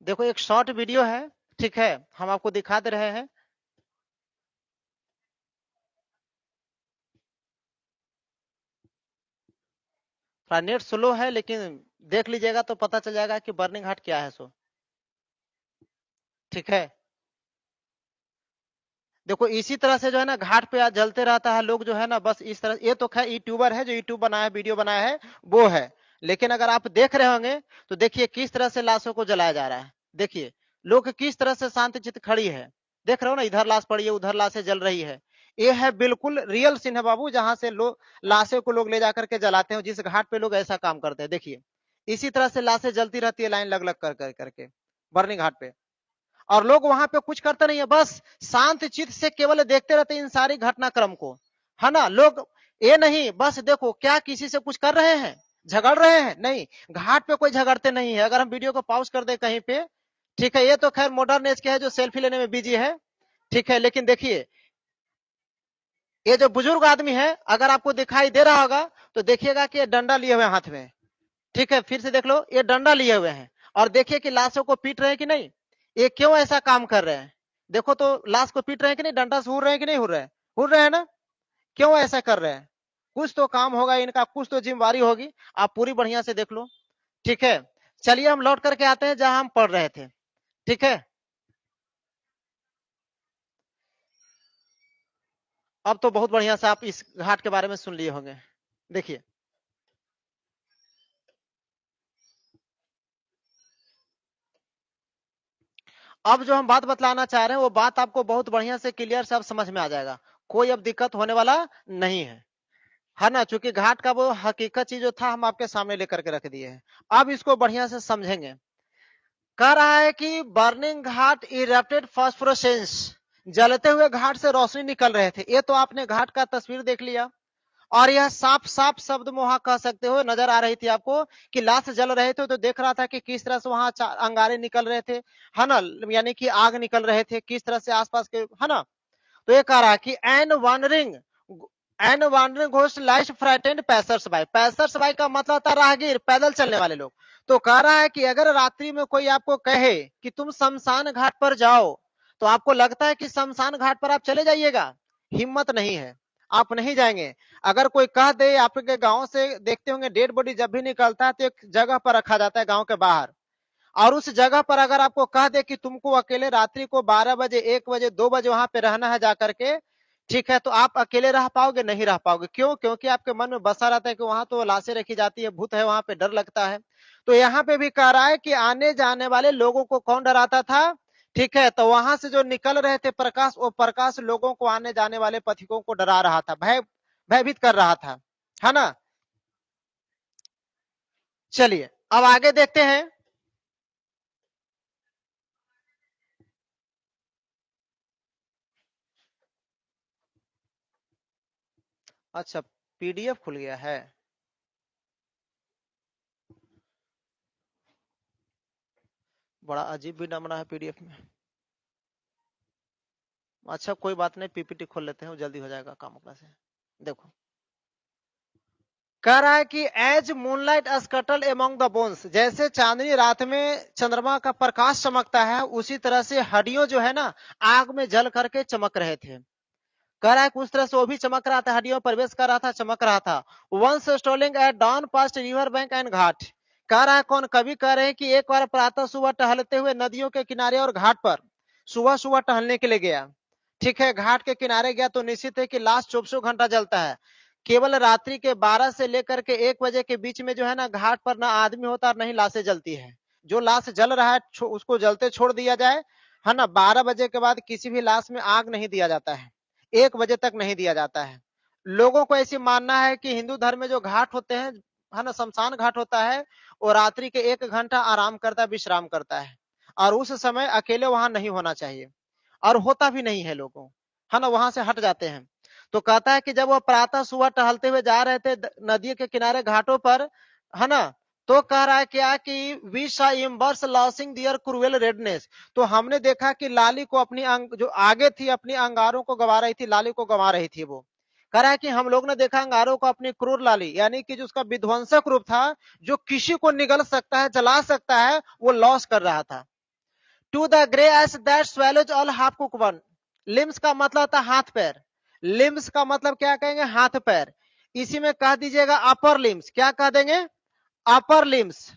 S1: देखो, एक शॉर्ट वीडियो है, ठीक है, हम आपको दिखा दे रहे हैं। थोड़ा नेट स्लो है लेकिन देख लीजिएगा तो पता चल जाएगा कि बर्निंग घाट क्या है सो। ठीक है, देखो इसी तरह से जो है ना घाट पे आज जलते रहता है लोग जो है ना, बस इस तरह। ये तो खैर यूट्यूबर है जो यूट्यूब बनाया, वीडियो बनाया है, वो है। लेकिन अगर आप देख रहे होंगे तो देखिए किस तरह से लाशों को जलाया जा रहा है। देखिए लोग किस तरह से शांति चित्त खड़ी है, देख रहे हो ना, इधर लाश पड़ी है, उधर लाशें जल रही है। ये है बिल्कुल रियल सीन है बाबू, जहां से लोग लाशों को लोग ले जाकर के जलाते हैं, जिस घाट पे लोग ऐसा काम करते हैं। देखिए इसी तरह से लाशें जलती रहती है, लाइन लग लग कर करके बर्निंग घाट पे। और लोग वहां पे कुछ करते नहीं है, बस शांत चित्त से केवल देखते रहते हैं इन सारी घटनाक्रम को, है ना। लोग ये नहीं बस देखो क्या किसी से कुछ कर रहे हैं, झगड़ रहे हैं, नहीं, घाट पे कोई झगड़ते नहीं है। अगर हम वीडियो को पॉज कर दे कहीं पे, ठीक है, ये तो खैर मॉडर्न एज के है जो सेल्फी लेने में बिजी है, ठीक है, लेकिन देखिए ये जो बुजुर्ग आदमी है, अगर आपको दिखाई दे रहा होगा तो देखिएगा कि ये डंडा लिए हुए हाथ में, ठीक है, फिर से देख लो, ये डंडा लिए हुए हैं और देखिए कि लाशों को पीट रहे हैं कि नहीं। ये क्यों ऐसा काम कर रहे हैं, देखो तो लाश को पीट रहे हैं कि नहीं, डंडा से हुर रहे हैं कि नहीं हुर रहे हैं, हुर रहे हैं ना। क्यों ऐसा कर रहे हैं, कुछ तो काम होगा इनका, कुछ तो जिम्मेवारी होगी, आप पूरी बढ़िया से देख लो। ठीक है, चलिए हम लौट करके आते हैं जहां हम पढ़ रहे थे। ठीक है, अब तो बहुत बढ़िया से आप इस घाट के बारे में सुन लिए होंगे। देखिए अब जो हम बात बतलाना चाह रहे हैं वो बात आपको बहुत बढ़िया से क्लियर से अब समझ में आ जाएगा। कोई अब दिक्कत होने वाला नहीं है ना। चूंकि घाट का वो हकीकत चीज जो था हम आपके सामने लेकर के रख दिए हैं। अब इसको बढ़िया से समझेंगे। कह रहा है कि बर्निंग घाट इरप्टेड फास्फोरेसेंस, जलते हुए घाट से रोशनी निकल रहे थे। ये तो आपने घाट का तस्वीर देख लिया, और यह साफ साफ शब्द में वहां कह सकते हो नजर आ रही थी आपको कि लाश जल रहे थे, तो देख रहा था कि किस तरह से वहां अंगारे निकल रहे थे, है ना, यानी कि आग निकल रहे थे किस तरह से आसपास के, है ना। तो ये कह रहा है कि an wandering ghost light frightened passers by. Passers by का मतलब था राहगीर, पैदल चलने वाले लोग। तो कह रहा है कि अगर रात्रि में कोई आपको कहे कि तुम शमशान घाट पर जाओ, तो आपको लगता है कि शमशान घाट पर आप चले जाइएगा? हिम्मत नहीं है, आप नहीं जाएंगे। अगर कोई कह दे, आपके गांव से देखते होंगे डेड बॉडी जब भी निकलता है तो एक जगह पर रखा जाता है गांव के बाहर, और उस जगह पर अगर आपको कह दे कि तुमको अकेले रात्रि को 12 बजे 1 बजे 2 बजे वहां पे रहना है जाकर के, ठीक है, तो आप अकेले रह पाओगे? नहीं रह पाओगे। क्यों? क्योंकि आपके मन में बसा रहता है कि वहां तो लाशें रखी जाती है, भूत है वहां पे, डर लगता है। तो यहाँ पे भी कह रहा है कि आने जाने वाले लोगों को कौन डराता था? ठीक है, तो वहां से जो निकल रहे थे प्रकाश, वो प्रकाश लोगों को, आने जाने वाले पथिकों को डरा रहा था, भयभीत कर रहा था, है ना। चलिए अब आगे देखते हैं। अच्छा, पीडीएफ खुल गया है। बड़ा अजीब भी नमूना है पीडीएफ में। अच्छा कोई बात नहीं, पीपीटी खोल लेते हैं, वो जल्दी हो जाएगा काम अपना से। देखो, कह रहा है कि as moonlight scuttle among the bones, जैसे चांदनी रात में चंद्रमा का प्रकाश चमकता है, उसी तरह से हड्डियों जो है ना आग में जल करके चमक रहे थे। कह रहा है कि उस तरह से वो भी चमक रहा था, हड्डियों प्रवेश कर रहा था, चमक रहा था। Once stalling at dawn past river bank and ghat. कह रहा है कौन? कवि कह रहे हैं कि एक बार प्रातः सुबह टहलते हुए नदियों के किनारे और घाट पर सुबह सुबह टहलने के लिए गया। ठीक है, घाट के किनारे गया तो निश्चित है कि लाश 24 घंटा जलता है। केवल रात्रि के 12 से लेकर के 1 बजे के बीच में जो है ना घाट पर ना आदमी होता और नहीं लाशें जलती है। जो लाश जल रहा है उसको जलते छोड़ दिया जाए, है ना। 12 बजे के बाद किसी भी लाश में आग नहीं दिया जाता है, 1 बजे तक नहीं दिया जाता है। लोगों को ऐसी मानना है कि हिंदू धर्म में जो घाट होते हैं, है ना, शमशान घाट होता है, वो रात्रि के 1 घंटा आराम करता है, विश्राम करता है, और उस समय अकेले वहां नहीं होना चाहिए, और होता भी नहीं है लोगों, है ना, वहां से हट जाते हैं। तो कहता है कि जब वो प्रातः सुबह टहलते हुए जा रहे थे नदी के किनारे घाटों पर, है ना, तो कह रहा है क्या कि we saw embers losing their cruel redness. तो हमने देखा कि लाली को अपनी जो आगे थी अपनी अंगारों को गवा रही थी, लाली को गवा रही थी वो। कह रहा है कि हम लोग ने देखा अंगारों को अपनी क्रूर लाली, यानी कि जो उसका विध्वंसक रूप था, जो किसी को निगल सकता है, जला सकता है, वो लॉस कर रहा था। To the grace that swallows all half cook one. Limbs का मतलब था हाथ पैर। लिम्स का मतलब क्या कहेंगे? हाथ पैर। इसी में कह दीजिएगा अपर लिम्स। क्या कह देंगे? Upper limbs.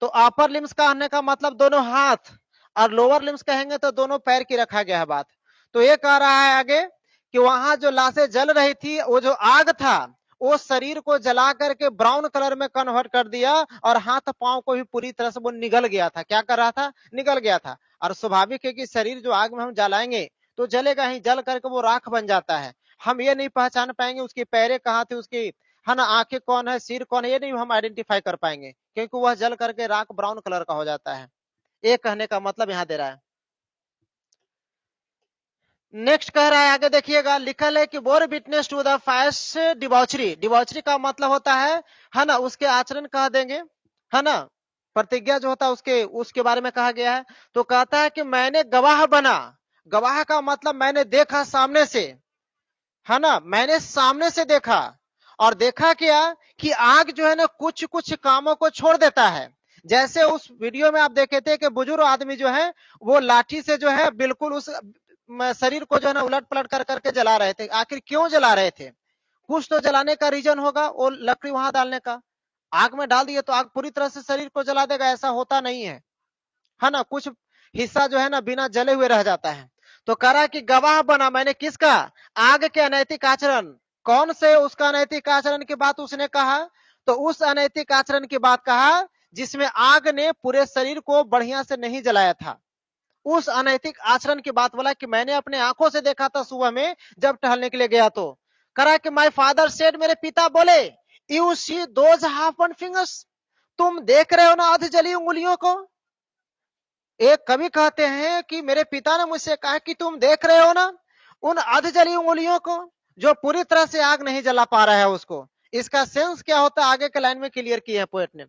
S1: तो अपर लिम्स कहने का मतलब दोनों हाथ, और लोअर लिम्स कहेंगे तो दोनों पैर की रखा गया है बात। तो ये कह रहा है आगे कि वहां जो लाशें जल रही थी, वो जो आग था वो शरीर को जला करके ब्राउन कलर में कन्वर्ट कर दिया, और हाथ पांव को भी पूरी तरह से वो निगल गया था। क्या कर रहा था? निगल गया था। और स्वाभाविक है कि शरीर जो आग में हम जलाएंगे तो जलेगा ही, जल करके वो राख बन जाता है। हम ये नहीं पहचान पाएंगे उसकी पैरें कहाँ थी, उसकी, है ना, आंखें कौन है, सिर कौन है, ये नहीं हम आइडेंटिफाई कर पाएंगे, क्योंकि वह जल करके राख ब्राउन कलर का हो जाता है। ये कहने का मतलब यहाँ दे रहा है। नेक्स्ट कह रहा है आगे देखिएगा, लिखल है कि bore witness to the fire's debauchery. Debauchery का मतलब होता है ना, उसके आचरण कह देंगे, है ना, प्रतिज्ञा जो होता है उसके उसके बारे में कहा गया है। तो कहता है कि मैंने गवाह बना। गवाह का मतलब मैंने देखा सामने से, है ना, मैंने सामने से देखा। और देखा क्या कि आग जो है ना कुछ कुछ कामों को छोड़ देता है। जैसे उस वीडियो में आप देखे थे कि बुजुर्ग आदमी जो है वो लाठी से जो है बिल्कुल उस शरीर को जो है ना उलट पलट कर करके जला रहे थे। आखिर क्यों जला रहे थे? कुछ तो जलाने का रीजन होगा, वो लकड़ी वहां डालने का। आग में डाल दिए तो आग पूरी तरह से शरीर को जला देगा, ऐसा होता नहीं है ना। कुछ हिस्सा जो है ना बिना जले हुए रह जाता है। तो करा कि गवाह बना मैंने किसका? आग के अनैतिक आचरण। कौन से उसका अनैतिक आचरण की बात उसने कहा? तो उस अनैतिक आचरण की बात कहा जिसमें आग ने पूरे शरीर को बढ़िया से नहीं जलाया था। उस अनैतिक आचरण की बात बोला कि मैंने अपने आंखों से देखा था सुबह में जब टहलने के लिए गया तो करा कि माय फादर सेड, मेरे पिता बोले, you see those half one fingers, तुम देख रहे हो ना अध जली उंगलियों को। एक कवि कहते हैं कि मेरे पिता ने मुझसे कहा कि तुम देख रहे हो ना उन अध जली उंगलियों को जो पूरी तरह से आग नहीं जला पा रहा है उसको। इसका सेंस क्या होता है आगे के लाइन में क्लियर किया है पोएट ने।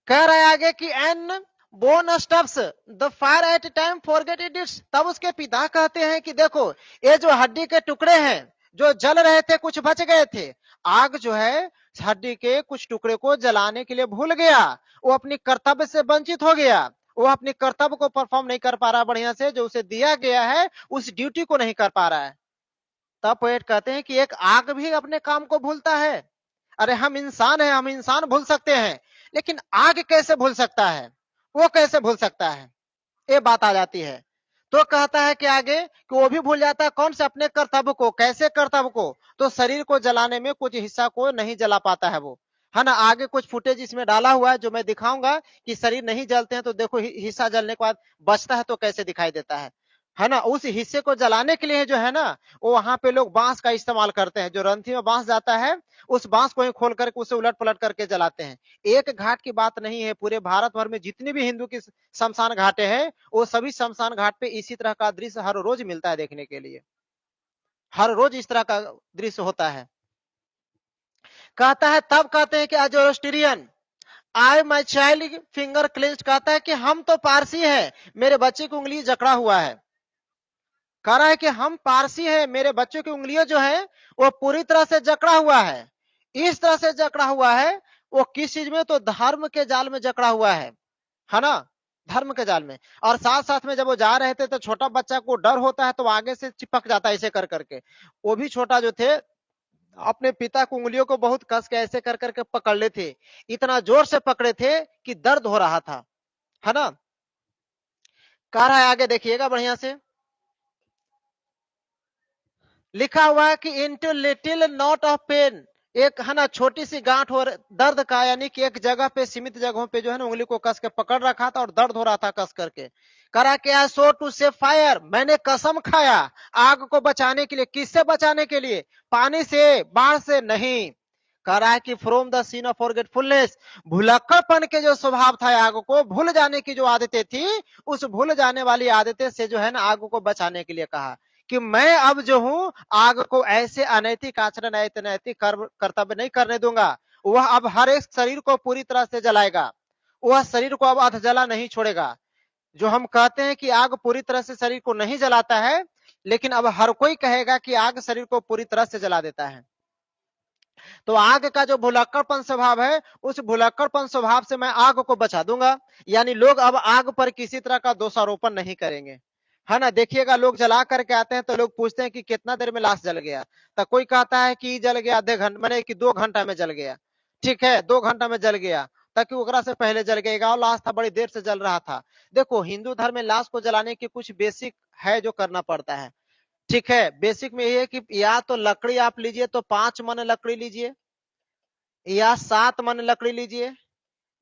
S1: कह रहा है आगे कि an bone stuffs the fire at time forget it it's. तब उसके पिता कहते हैं कि देखो ये जो हड्डी के टुकड़े हैं जो जल रहे थे कुछ बच गए थे, आग जो है हड्डी के कुछ टुकड़े को जलाने के लिए भूल गया, वो अपनी कर्तव्य से वंचित हो गया, वो अपनी कर्तव्य को परफॉर्म नहीं कर पा रहा बढ़िया से, जो उसे दिया गया है उस ड्यूटी को नहीं कर पा रहा है। तब पोएट कहते हैं कि एक आग भी अपने काम को भूलता है। अरे हम इंसान हैं, हम इंसान भूल सकते हैं, लेकिन आग कैसे भूल सकता है, वो कैसे भूल सकता है, ये बात आ जाती है। तो कहता है कि आगे कि वो भी भूल जाता है कौन से अपने कर्तव्य को, कैसे कर्तव्य को, तो शरीर को जलाने में कुछ हिस्सा को नहीं जला पाता है वो, है ना। आगे कुछ फुटेज इसमें डाला हुआ है जो मैं दिखाऊंगा कि शरीर नहीं जलते हैं तो देखो हिस्सा जलने के बाद बचता है तो कैसे दिखाई देता है ना। उस हिस्से को जलाने के लिए जो है ना वो वहां पे लोग बांस का इस्तेमाल करते हैं, जो रंथी में बांस जाता है उस बांस को ही खोल करके उसे उलट पलट करके जलाते हैं। एक घाट की बात नहीं है, पूरे भारत भर में जितनी भी हिंदू की शमशान घाटे हैं वो सभी शमशान घाट पे इसी तरह का दृश्य हर रोज मिलता है देखने के लिए, हर रोज इस तरह का दृश्य होता है। कहता है तब कहते हैं कि Zoroastrian I my child finger cleansed, कहता है कि हम तो पारसी है, मेरे बच्चे की उंगली जकड़ा हुआ है। कह रहा है कि हम पारसी है, मेरे बच्चों की उंगलियां जो है वो पूरी तरह से जकड़ा हुआ है। इस तरह से जकड़ा हुआ है वो किस चीज में, तो धर्म के जाल में जकड़ा हुआ है ना, धर्म के जाल में। और साथ साथ में जब वो जा रहे थे तो छोटा बच्चा को डर होता है तो आगे से चिपक जाता है ऐसे कर करके, वो भी छोटा जो थे अपने पिता की उंगलियों को बहुत कस के ऐसे कर करके पकड़ ले थे, इतना जोर से पकड़े थे कि दर्द हो रहा था, है ना। कह रहा है आगे देखिएगा बढ़िया से, लिखा हुआ है कि into little knot of pain, एक है ना छोटी सी गांठ और दर्द का, यानी कि एक जगह पे सीमित जगहों पे जो है ना उंगली को कस के पकड़ रखा था और दर्द हो रहा था कस करके। करा क्या, सो टू से फायर, मैंने कसम खाया आग को बचाने के लिए। किससे बचाने के लिए, पानी से, बाढ़ से नहीं। कह रहा है कि from the scene of forgetfulness, भुलक्कड़पन के जो स्वभाव था, आग को भूल जाने की जो आदतें थी, उस भूल जाने वाली आदतें से जो है ना आग को बचाने के लिए कहा कि मैं अब जो हूं आग को ऐसे अनैतिक आचरण, अनैतिक कर्तव्य नहीं करने दूंगा। वह अब हर एक शरीर को पूरी तरह से जलाएगा, वह शरीर को अब अधजला नहीं छोड़ेगा। जो हम कहते हैं कि आग पूरी तरह से शरीर को नहीं जलाता है, लेकिन अब हर कोई कहेगा कि आग शरीर को पूरी तरह से जला देता है। तो आग का जो भुलक्कड़पन स्वभाव है, उस भुलक्कड़पन स्वभाव से मैं आग को बचा दूंगा, यानी लोग अब आग पर किसी तरह का दोषारोपण नहीं करेंगे, है ना। देखिएगा लोग जला करके आते हैं तो लोग पूछते हैं कि कितना देर में लाश जल गया, तो कोई कहता है कि जल गया आधे घंटे, मैंने कि 2 घंटा में जल गया। ठीक है 2 घंटा में जल गया, ताकि ओकरा से पहले जल गएगा और लाश था बड़ी देर से जल रहा था। देखो हिंदू धर्म में लाश को जलाने की कुछ बेसिक है जो करना पड़ता है। ठीक है, बेसिक में ये है कि या तो लकड़ी आप लीजिए तो 5 मन लकड़ी लीजिए, या 7 मन लकड़ी लीजिए,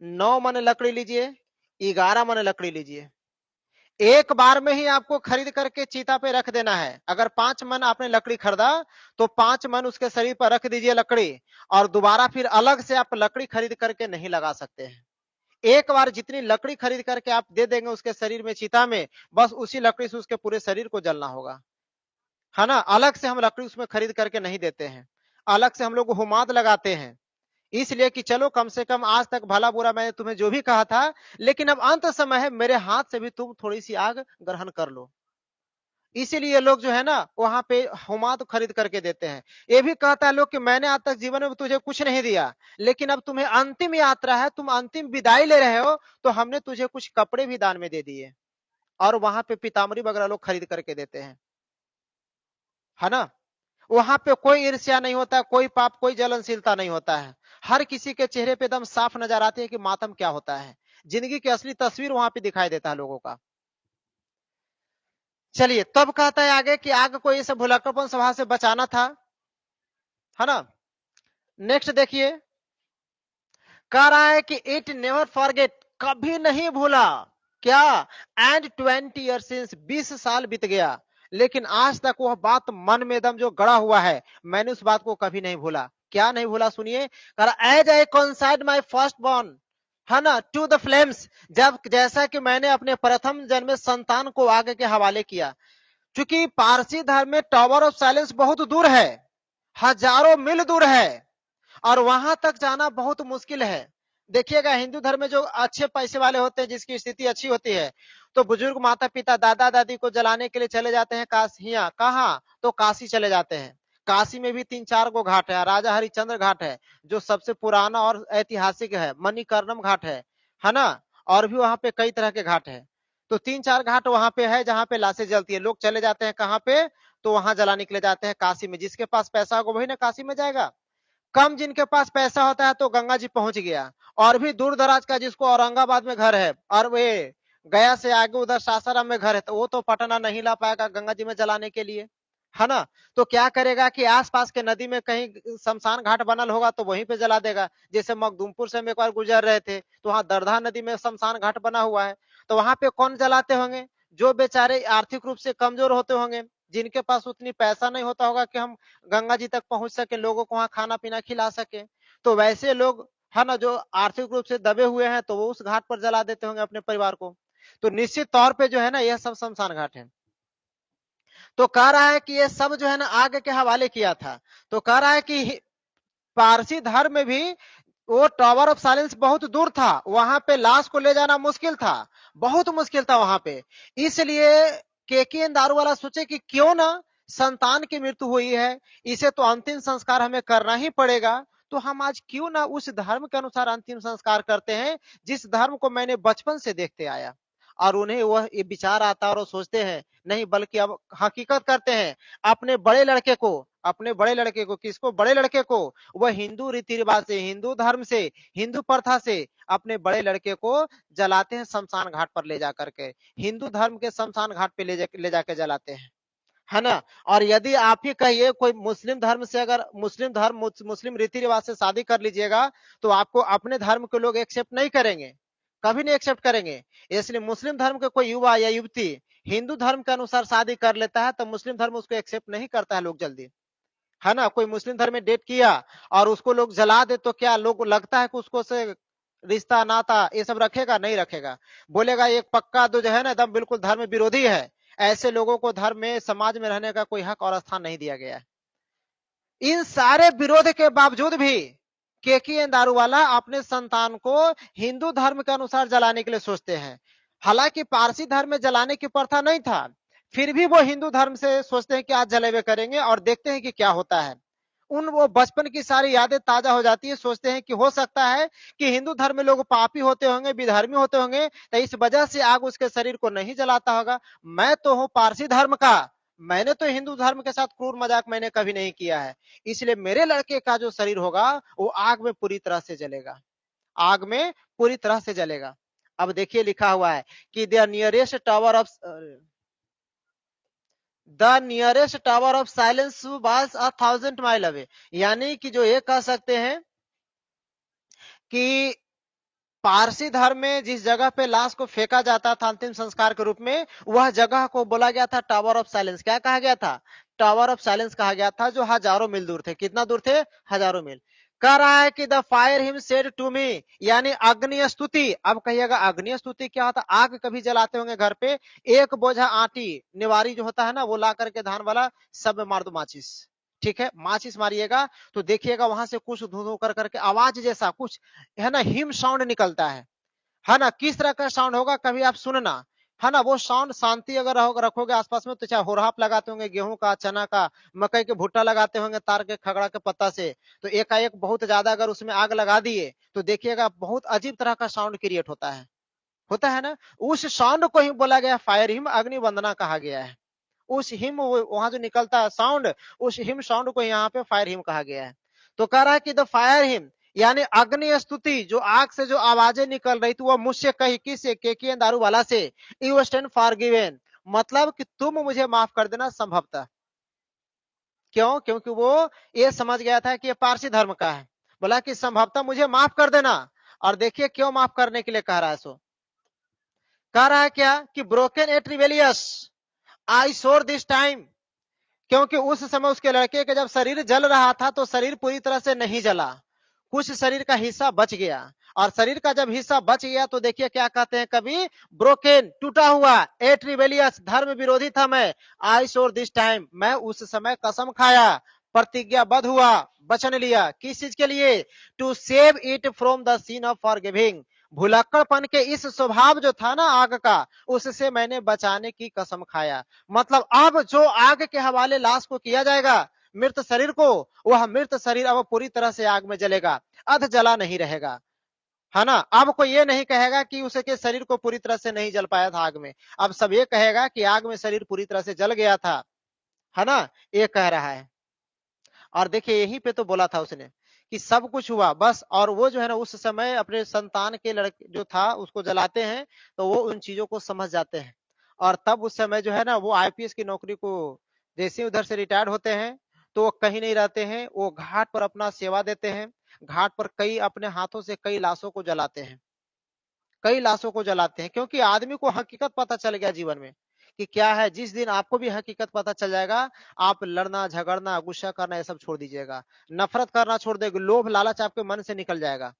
S1: 9 मन लकड़ी लीजिए, 11 मन लकड़ी लीजिए। एक बार में ही आपको खरीद करके चीता पे रख देना है। अगर 5 मन आपने लकड़ी खरीदा तो 5 मन उसके शरीर पर रख दीजिए लकड़ी, और दोबारा फिर अलग से आप लकड़ी खरीद करके नहीं लगा सकते हैं। एक बार जितनी लकड़ी खरीद करके आप दे देंगे उसके शरीर में चिता में, बस उसी लकड़ी से उसके पूरे शरीर को जलना होगा, है ना। अलग से हम लकड़ी उसमें खरीद करके नहीं देते हैं, अलग से हम लोग हुमाद लगाते हैं, इसलिए कि चलो कम से कम आज तक भला बुरा मैंने तुम्हें जो भी कहा था, लेकिन अब अंत समय है, मेरे हाथ से भी तुम थोड़ी सी आग ग्रहण कर लो। इसीलिए लोग जो है ना वहां पे हुमाद खरीद करके देते हैं। ये भी कहता है लोग कि मैंने आज तक जीवन में तुझे कुछ नहीं दिया, लेकिन अब तुम्हें अंतिम यात्रा है, तुम अंतिम विदाई ले रहे हो, तो हमने तुझे कुछ कपड़े भी दान में दे दिए। और वहां पे पीताम्बरी वगैरह लोग खरीद करके देते हैं, है ना। वहां पे कोई ईर्ष्या नहीं होता, कोई पाप, कोई जलनशीलता नहीं होता है। हर किसी के चेहरे पे एकदम साफ नजर आती है कि मातम क्या होता है, जिंदगी की असली तस्वीर वहां पे दिखाई देता है लोगों का। चलिए तब कहता है आगे कि आग को इस भुलक्कड़पन स्वभाव से बचाना था, है ना। नेक्स्ट देखिए, कह रहा है कि इट नेवर फॉरगेट, कभी नहीं भूला। क्या? एंड 20 ईयर सिंस, 20 साल बीत गया, लेकिन आज तक वह बात मन में दम जो गड़ा हुआ है, मैंने उस बात को कभी नहीं भूला। क्या नहीं भूला? सुनिए, as I consign my first born, है ना, टू द फ्लेम्स, जब जैसा कि मैंने अपने प्रथम जन्म संतान को आगे के हवाले किया। क्योंकि पारसी धर्म में टावर ऑफ साइलेंस बहुत दूर है, हजारों मील दूर है, और वहां तक जाना बहुत मुश्किल है। देखिएगा, हिंदू धर्म में जो अच्छे पैसे वाले होते हैं, जिसकी स्थिति अच्छी होती है, तो बुजुर्ग माता पिता दादा दादी को जलाने के लिए चले जाते हैं काशियां, कहाँ? तो काशी चले जाते हैं। काशी में भी 3-4 गो घाट है। राजा हरिश्चंद्र घाट है जो सबसे पुराना और ऐतिहासिक है। मणिकर्णम घाट है ना, और भी वहां पे कई तरह के घाट है। तो 3-4 घाट वहां पे है जहां पे लाशें जलती है। लोग चले जाते हैं कहाँ पे? तो वहां जलाने के लिए जाते हैं काशी में। जिसके पास पैसा होगा वही ना काशी में जाएगा। कम जिनके पास पैसा होता है तो गंगा जी पहुंच गया। और भी दूर दराज का, जिसको औरंगाबाद में घर है और वे गया से आगे उधर सासाराम में घर है, तो वो तो पटना नहीं ला पाएगा गंगा जी में जलाने के लिए, है ना। तो क्या करेगा कि आसपास के नदी में कहीं शमशान घाट बनल होगा तो वहीं पे जला देगा। जैसे मखदूमपुर से हम एक बार गुजर रहे थे, तो वहां दरधा नदी में शमशान घाट बना हुआ है। तो वहां पे कौन जलाते होंगे? जो बेचारे आर्थिक रूप से कमजोर होते होंगे, जिनके पास उतनी पैसा नहीं होता होगा कि हम गंगा जी तक पहुंच सके, लोगों को वहां खाना पीना खिला सके। तो वैसे लोग, है ना, जो आर्थिक रूप से दबे हुए हैं, तो वो उस घाट पर जला देते होंगे अपने परिवार को। तो निश्चित तौर पे जो है ना, यह सब शमशान घाट है। तो कह रहा है कि ये सब जो है ना आग के हवाले किया था। तो कह रहा है कि पारसी धर्म में भी वो टावर ऑफ साइलेंस बहुत दूर था, वहां पे लाश को ले जाना मुश्किल था, बहुत मुश्किल था वहां पे। इसलिए केके दारू वाला सोचे कि क्यों ना, संतान की मृत्यु हुई है, इसे तो अंतिम संस्कार हमें करना ही पड़ेगा। तो हम आज क्यों ना उस धर्म के अनुसार अंतिम संस्कार करते हैं, जिस धर्म को मैंने बचपन से देखते आया। और उन्हें वह ये विचार आता और वो सोचते हैं, नहीं बल्कि अब हकीकत करते हैं। अपने बड़े लड़के को किसको? बड़े लड़के को वह हिंदू रीति रिवाज से, हिंदू धर्म से, हिंदू प्रथा से अपने बड़े लड़के को जलाते हैं शमशान घाट पर ले जाकर के। हिंदू धर्म के शमशान घाट पे ले जाके जलाते हैं, है ना। और यदि आप ही कहिए कोई मुस्लिम धर्म से, अगर मुस्लिम रीति रिवाज से शादी कर लीजिएगा, तो आपको अपने धर्म के लोग एक्सेप्ट नहीं करेंगे, कभी नहीं एक्सेप्ट करेंगे। इसलिए मुस्लिम धर्म के कोई युवा या युवती हिंदू धर्म के अनुसार शादी कर लेता है तो मुस्लिम धर्म उसको एक्सेप्ट नहीं करता है लोग जल्दी, है ना। कोई मुस्लिम धर्म में डेट किया और उसको लोग जला दे, तो क्या लोग लगता है कि उसको से रिश्ता नाता ये सब रखेगा? नहीं रखेगा। बोलेगा एक पक्का तो जो है ना एकदम बिल्कुल धर्म विरोधी है। ऐसे लोगों को धर्म में, समाज में रहने का कोई हक और स्थान नहीं दिया गया है। इन सारे विरोध के बावजूद भी केके दारूवाला अपने संतान को हिंदू धर्म के अनुसार जलाने के लिए सोचते हैं। हालांकि पारसी धर्म में जलाने की प्रथा नहीं था, फिर भी वो हिंदू धर्म से सोचते हैं कि आज जलेबे करेंगे और देखते हैं कि क्या होता है। वो बचपन की सारी यादें ताजा हो जाती है। सोचते हैं कि हो सकता है कि हिंदू धर्म में लोग पापी होते होंगे, विधर्मी होते होंगे, तो इस वजह से आग उसके शरीर को नहीं जलाता होगा। मैं तो हूं पारसी धर्म का, मैंने तो हिंदू धर्म के साथ क्रूर मजाक मैंने कभी नहीं किया है, इसलिए मेरे लड़के का जो शरीर होगा वो आग में पूरी तरह से जलेगा, आग में पूरी तरह से जलेगा। अब देखिए लिखा हुआ है कि the nearest tower of silence was 1,000 mile away. यानी कि जो ये कह सकते हैं कि पारसी धर्म में जिस जगह पे लाश को फेंका जाता था अंतिम संस्कार के रूप में, वह जगह को बोला गया था टावर ऑफ साइलेंस। क्या कहा गया था? टावर ऑफ साइलेंस कहा गया था, जो हजारों मील दूर थे। कितना दूर थे? हजारों मील। कह रहा है कि the fire him said to me, यानी अग्नि स्तुति। अब कहिएगा अग्नि स्तुति क्या होता? आग कभी जलाते होंगे घर पे, एक बोझा आटी निवारी जो होता है ना, वो ला करके धान वाला, सब में मार दो माचिस। ठीक है, माचिस मारिएगा तो देखिएगा वहां से कुछ धू धू कर करके आवाज जैसा कुछ, है ना, हिम साउंड निकलता है ना। किस तरह का साउंड होगा कभी आप सुनना, है ना। वो साउंड शांति अगर रखोगे आसपास में, तो चाहे होरहाप लगाते होंगे गेहूं का, चना का, मकई के भुट्टा लगाते होंगे तार के खगड़ा के पत्ता से, तो एकाएक बहुत ज्यादा अगर उसमें आग लगा दिए तो देखिएगा बहुत अजीब तरह का साउंड क्रिएट होता है ना। उस साउंड को ही बोला गया फायर हिम, अग्नि वंदना कहा गया है। उस हिम, वहां जो निकलता है साउंड, उस हिम साउंड को यहाँ पे फायर हिम कहा गया है। तो कह रहा है कि द फायर हिम, यानी अग्नि स्तुति, जो आग से जो आवाजें निकल रही थी वो मुझसे कही, किससे? केके दारू वाला से। यू स्टैंड फॉर गिवेन, मतलब कि तुम मुझे माफ कर देना संभवतः। क्यों? क्योंकि वो ये समझ गया था कि ये पारसी धर्म का है। बोला कि संभवतः मुझे माफ कर देना, और देखिए क्यों माफ करने के लिए कह रहा है, सो कह रहा है क्या कि ब्रोकन एट रिबेलियस आई सोर दिस टाइम, क्योंकि उस समय उसके लड़के का जब शरीर जल रहा था तो शरीर पूरी तरह से नहीं जला, कुछ शरीर का हिस्सा बच गया, और शरीर का जब हिस्सा बच गया तो देखिए क्या कहते हैं कभी, ब्रोकन टूटा हुआ, एट रिबेलियस धर्म विरोधी था मैं, आई सोर दिस टाइम मैं उस समय कसम खाया, प्रतिज्ञाबद्ध हुआ, वचन लिया, किस चीज के लिए, to save it from the scene of forgiving, भुलक्कड़पन के इस स्वभाव जो था ना आग का, उससे मैंने बचाने की कसम खाया। मतलब अब जो आग के हवाले लाश को किया जाएगा, मृत शरीर को, वह मृत शरीर अब पूरी तरह से आग में जलेगा, अध जला नहीं रहेगा, है ना। अब कोई ये नहीं कहेगा कि उसके शरीर को पूरी तरह से नहीं जल पाया था आग में, अब सब ये कहेगा कि आग में शरीर पूरी तरह से जल गया था, है ना, ये कह रहा है। और देखिए यहीं पे तो बोला था उसने कि सब कुछ हुआ बस, और वो जो है ना उस समय अपने संतान के लड़के जो था उसको जलाते हैं, तो वो उन चीजों को समझ जाते हैं, और तब उस समय जो है ना वो आईपीएस की नौकरी को, जैसे उधर से रिटायर्ड होते हैं तो वो कहीं नहीं रहते हैं, वो घाट पर अपना सेवा देते हैं, घाट पर कई अपने हाथों से कई लाशों को जलाते हैं, कई लाशों को जलाते हैं, क्योंकि आदमी को हकीकत पता चल गया जीवन में कि क्या है। जिस दिन आपको भी हकीकत पता चल जाएगा, आप लड़ना झगड़ना गुस्सा करना ये सब छोड़ दीजिएगा, नफरत करना छोड़ देगा, लोभ लालच आपके मन से निकल जाएगा।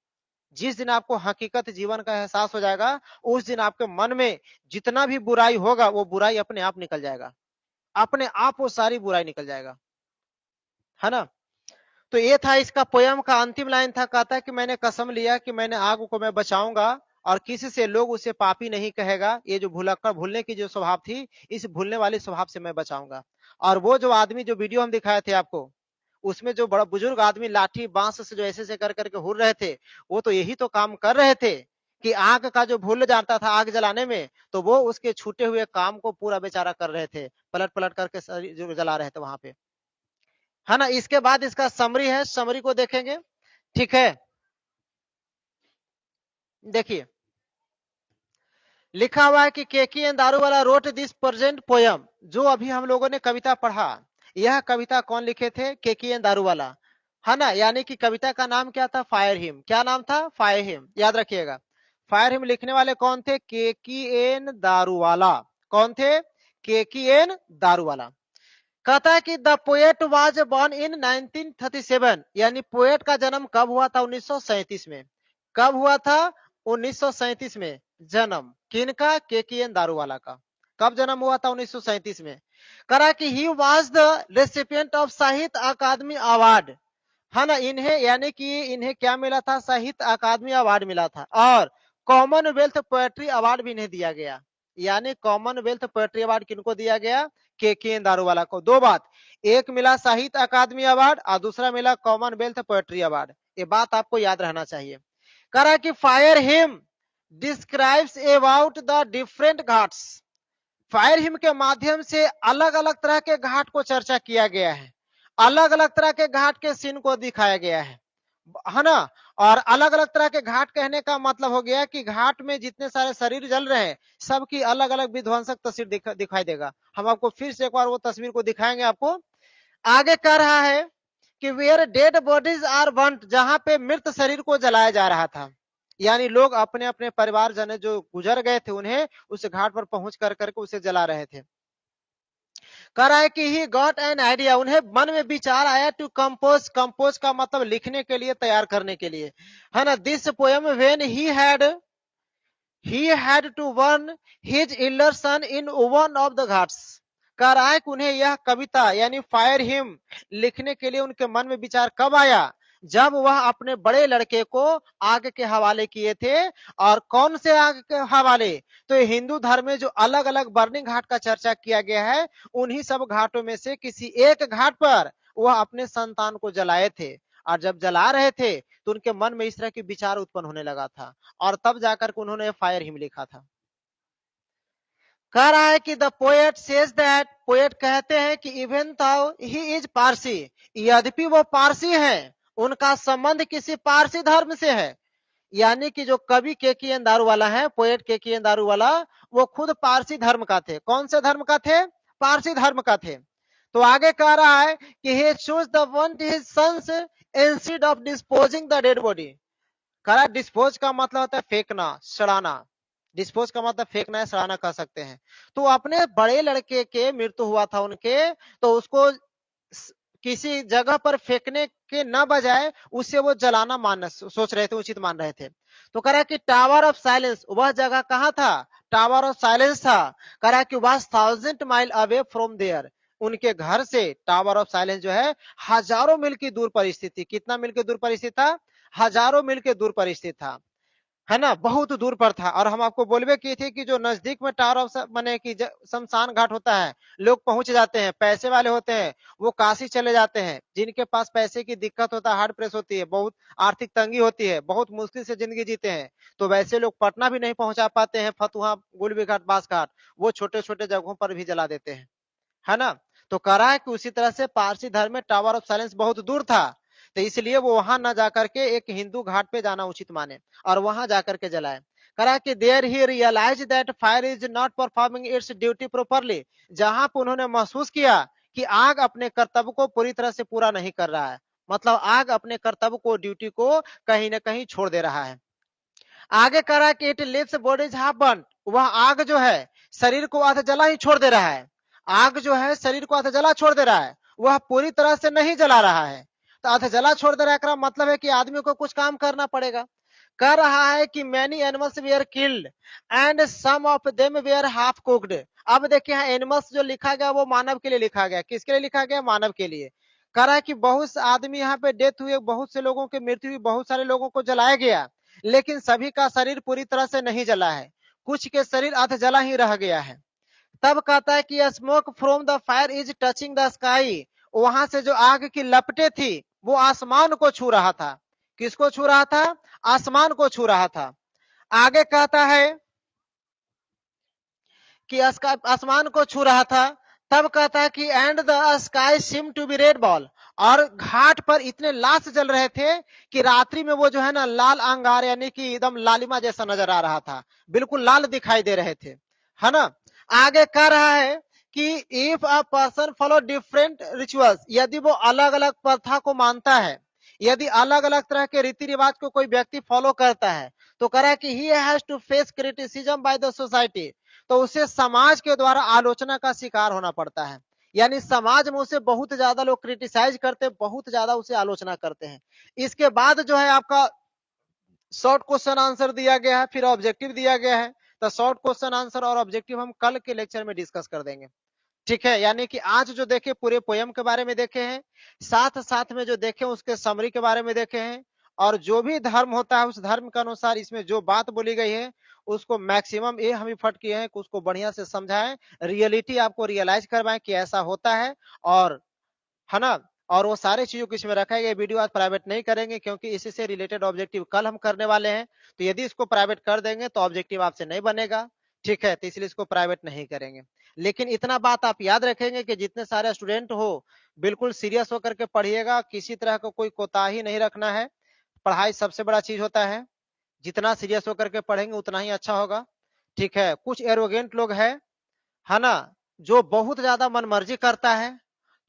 S1: जिस दिन आपको हकीकत जीवन का एहसास हो जाएगा, उस दिन आपके मन में जितना भी बुराई होगा वो बुराई अपने आप निकल जाएगा, अपने आप वो सारी बुराई निकल जाएगा, है ना। तो ये था इसका पोयम का अंतिम लाइन था, कहता है कि मैंने कसम लिया कि मैंने आग को मैं बचाऊंगा, और किसी से लोग उसे पापी नहीं कहेगा, ये जो भुलक्कड़ भूलने की जो स्वभाव थी, इस भूलने वाले स्वभाव से मैं बचाऊंगा। और वो जो आदमी जो वीडियो हम दिखाए थे आपको, उसमें जो बड़ा बुजुर्ग आदमी लाठी बांस से जो ऐसे ऐसे कर करके हुर रहे थे, वो तो यही तो काम कर रहे थे कि आग का जो भूल जाता था आग जलाने में, तो वो उसके छूटे हुए काम को पूरा बेचारा कर रहे थे, पलट पलट करके जो जला रहे थे वहां पे, है ना। इसके बाद इसका समरी है, समरी को देखेंगे, ठीक है। देखिए लिखा हुआ है कि Keki N Daruwalla wrote this present poem, जो अभी हम लोगों ने कविता पढ़ा, यह कविता कौन लिखे थे, केकी एन दारूवाला, है ना। यानी कि कविता का नाम क्या था, फायर हिम, क्या नाम था, फायर हिम, याद रखिएगा। फायर हिम लिखने वाले कौन थे, केकी एन दारूवाला, कौन थे, केकी एन दारूवाला। कहता है कि the poet was born in 1937, यानी पोएट का जन्म कब हुआ था, 1937 में। कब हुआ था, 1937 में जन्म किनका, केकेएन दारूवाला का। कब जन्म हुआ था, 1937 में। करा कि he was the recipient of साहित्य अकादमी अवार्ड, है ना। इन्हें यानी कि इन्हें क्या मिला था, साहित्य अकादमी अवार्ड मिला था, और कॉमनवेल्थ पोएट्री अवार्ड भी इन्हें दिया गया। यानी कॉमनवेल्थ पोएट्री अवार्ड किनको दिया गया, केकेएन दारूवाला को। दो बात, एक मिला साहित्य अकादमी अवार्ड और दूसरा मिला कॉमनवेल्थ पोएट्री अवार्ड, ये बात आपको याद रहना चाहिए। करा कि fire him describes about the different Ghats, fire him के माध्यम से अलग अलग तरह के घाट को चर्चा किया गया है, अलग अलग तरह के घाट के सीन को दिखाया गया है ना। और अलग अलग तरह के घाट कहने का मतलब हो गया कि घाट में जितने सारे शरीर जल रहे हैं, सबकी अलग अलग विध्वंसक तस्वीर दिखाई देगा। हम आपको फिर से एक बार वो तस्वीर को दिखाएंगे आपको। आगे कह रहा है कि where dead bodies are burned, जहां पे मृत शरीर को जलाया जा रहा था, यानी लोग अपने अपने परिवार जन जो गुजर गए थे उन्हें उस घाट पर पहुंच कर करके उसे जला रहे थे। कह रहा है कि ही गॉट एन आइडिया, उन्हें मन में विचार आया टू कंपोज, कंपोज का मतलब लिखने के लिए, तैयार करने के लिए, है ना। This poem when he had to burn his elder son in one of the Ghats. कह रहा है कि उन्हें यह कविता यानी फायर हिम लिखने के लिए उनके मन में विचार कब आया, जब वह अपने बड़े लड़के को आग के हवाले किए थे। और कौन से आग के हवाले, तो हिंदू धर्म में जो अलग अलग बर्निंग घाट का चर्चा किया गया है, उन्हीं सब घाटों में से किसी एक घाट पर वह अपने संतान को जलाए थे। और जब जला रहे थे तो उनके मन में इस तरह के विचार उत्पन्न होने लगा था, और तब जाकर के उन्होंने फायर हिम लिखा था। कह रहा है कि the poet says that, poet कहते हैं कि इवन थाउ ही इज पारसी, यद्यपि वो पारसी हैं, उनका संबंध किसी पारसी धर्म से है। यानी कि जो कवि केकेएन दारूवाला है, पोएट केकेएन दारूवाला, वो खुद पारसी धर्म का थे। कौन से धर्म का थे, पारसी धर्म का थे। तो आगे कह रहा है कि he chose the one his sons instead of disposing the dead body, करा डिस्पोज का मतलब होता है फेंकना, सड़ाना। डिस्पोज का मतलब फेंकना है, सड़ाना कह सकते हैं। तो अपने बड़े लड़के के मृत्यु हुआ था उनके, तो उसको किसी जगह पर फेंकने के न बजाय उसे वो जलाना मान सोच रहे थे, उचित मान रहे थे। तो कह रहा कि टावर ऑफ साइलेंस, वह जगह कहां था? टावर ऑफ साइलेंस था। कह रहा कि वह 1000 माइल अवे फ्रॉम देयर, उनके घर से टावर ऑफ साइलेंस जो है हजारों मील की दूर पर स्थित थी। कितना मील की दूर पर स्थित था? हजारों मील के दूर पर स्थित था, है ना, बहुत दूर पर था। और हम आपको बोलबे किए थे कि जो नजदीक में टावर ऑफ माने कि शमशान घाट होता है, लोग पहुंच जाते हैं, पैसे वाले होते हैं, वो काशी चले जाते हैं। जिनके पास पैसे की दिक्कत होता है, हार्ड प्रेस होती है, बहुत आर्थिक तंगी होती है, बहुत मुश्किल से जिंदगी जीते हैं, तो वैसे लोग पटना भी नहीं पहुंचा पाते हैं, फतुहा, गुलबी घाट, बास घाट, वो छोटे छोटे जगहों पर भी जला देते हैं, है ना। तो कह रहा है कि उसी तरह से पारसी धर्म में टावर ऑफ साइलेंस बहुत दूर था, तो इसलिए वो वहां ना जाकर के एक हिंदू घाट पे जाना उचित माने और वहां जाकर के जलाए। कह रहा है कि there he realize that fire is not performing its duty properly, जहां पर उन्होंने महसूस किया कि आग अपने कर्तव्य को पूरी तरह से पूरा नहीं कर रहा है, मतलब आग अपने कर्तव्य को, ड्यूटी को कहीं ना कहीं छोड़ दे रहा है। आगे कह रहा है कि it leaves bodies half burn, वह आग जो है शरीर को आधा जला ही छोड़ दे रहा है। आग जो है शरीर को आधा जला छोड़ दे रहा है, वह पूरी तरह से नहीं जला रहा है। तो आधा जला छोड़ दे रहा है, मतलब है कि आदमी को कुछ काम करना पड़ेगा। कह रहा है कि many animals were killed and some of them were half cooked. अब देखिए यहाँ एनिमल्स जो लिखा गया वो मानव के लिए लिखा गया, किसके लिए लिखा गया? मानव के लिए। कह रहा है कि बहुत से आदमी यहाँ पे डेथ हुए, बहुत से लोगों की मृत्यु हुई, बहुत सारे लोगों को जलाया गया, लेकिन सभी का शरीर पूरी तरह से नहीं जला है, कुछ के शरीर आधा जला ही रह गया है। तब कहता है कि smoke from the fire is touching the sky, वहां से जो आग की लपटें थी वो आसमान को छू रहा था। किसको छू रहा था? आसमान को छू रहा था। आगे कहता है कि आसमान को छू रहा था। तब कहता है कि and the sky seem to be red ball, और घाट पर इतने लाश जल रहे थे कि रात्रि में वो जो है ना लाल अंगार, यानी कि एकदम लालिमा जैसा नजर आ रहा था, बिल्कुल लाल दिखाई दे रहे थे, है ना। आगे कह रहा है कि if a person follow different rituals, यदि वो अलग अलग प्रथा को मानता है, यदि अलग अलग तरह के रीति रिवाज को कोई व्यक्ति फॉलो करता है, तो कह रहा है कि he has to face criticism by the society, तो उसे समाज के द्वारा आलोचना का शिकार होना पड़ता है। यानी समाज में उसे बहुत ज्यादा लोग क्रिटिसाइज करते हैं, बहुत ज्यादा उसे आलोचना करते हैं। इसके बाद जो है आपका शॉर्ट क्वेश्चन आंसर दिया गया है, फिर ऑब्जेक्टिव दिया गया है। तो शॉर्ट क्वेश्चन आंसर और ऑब्जेक्टिव हम कल के लेक्चर में डिस्कस कर देंगे, ठीक है। यानी कि आज जो देखे पूरे पोयम के बारे में देखे हैं, साथ साथ में जो देखे उसके समरी के बारे में देखे हैं, और जो भी धर्म होता है उस धर्म के अनुसार इसमें जो बात बोली गई है उसको मैक्सिमम ये हम इफर्ट किए हैं कि उसको बढ़िया से समझाएं, रियलिटी आपको रियलाइज करवाएं कि ऐसा होता है, और है ना। और वो सारे चीजों को इसमें रखा गया। वीडियो आज प्राइवेट नहीं करेंगे क्योंकि इसी से रिलेटेड ऑब्जेक्टिव कल हम करने वाले हैं, तो यदि इसको प्राइवेट कर देंगे तो ऑब्जेक्टिव आपसे नहीं बनेगा, ठीक है, तो इसलिए इसको प्राइवेट नहीं करेंगे। लेकिन इतना बात आप याद रखेंगे कि जितने सारे स्टूडेंट हो बिल्कुल सीरियस होकर के पढ़िएगा, किसी तरह का कोई कोताही नहीं रखना है। पढ़ाई सबसे बड़ा चीज होता है, जितना सीरियस होकर के पढ़ेंगे उतना ही अच्छा होगा, ठीक है। कुछ एरोगेंट लोग है ना, जो बहुत ज्यादा मनमर्जी करता है,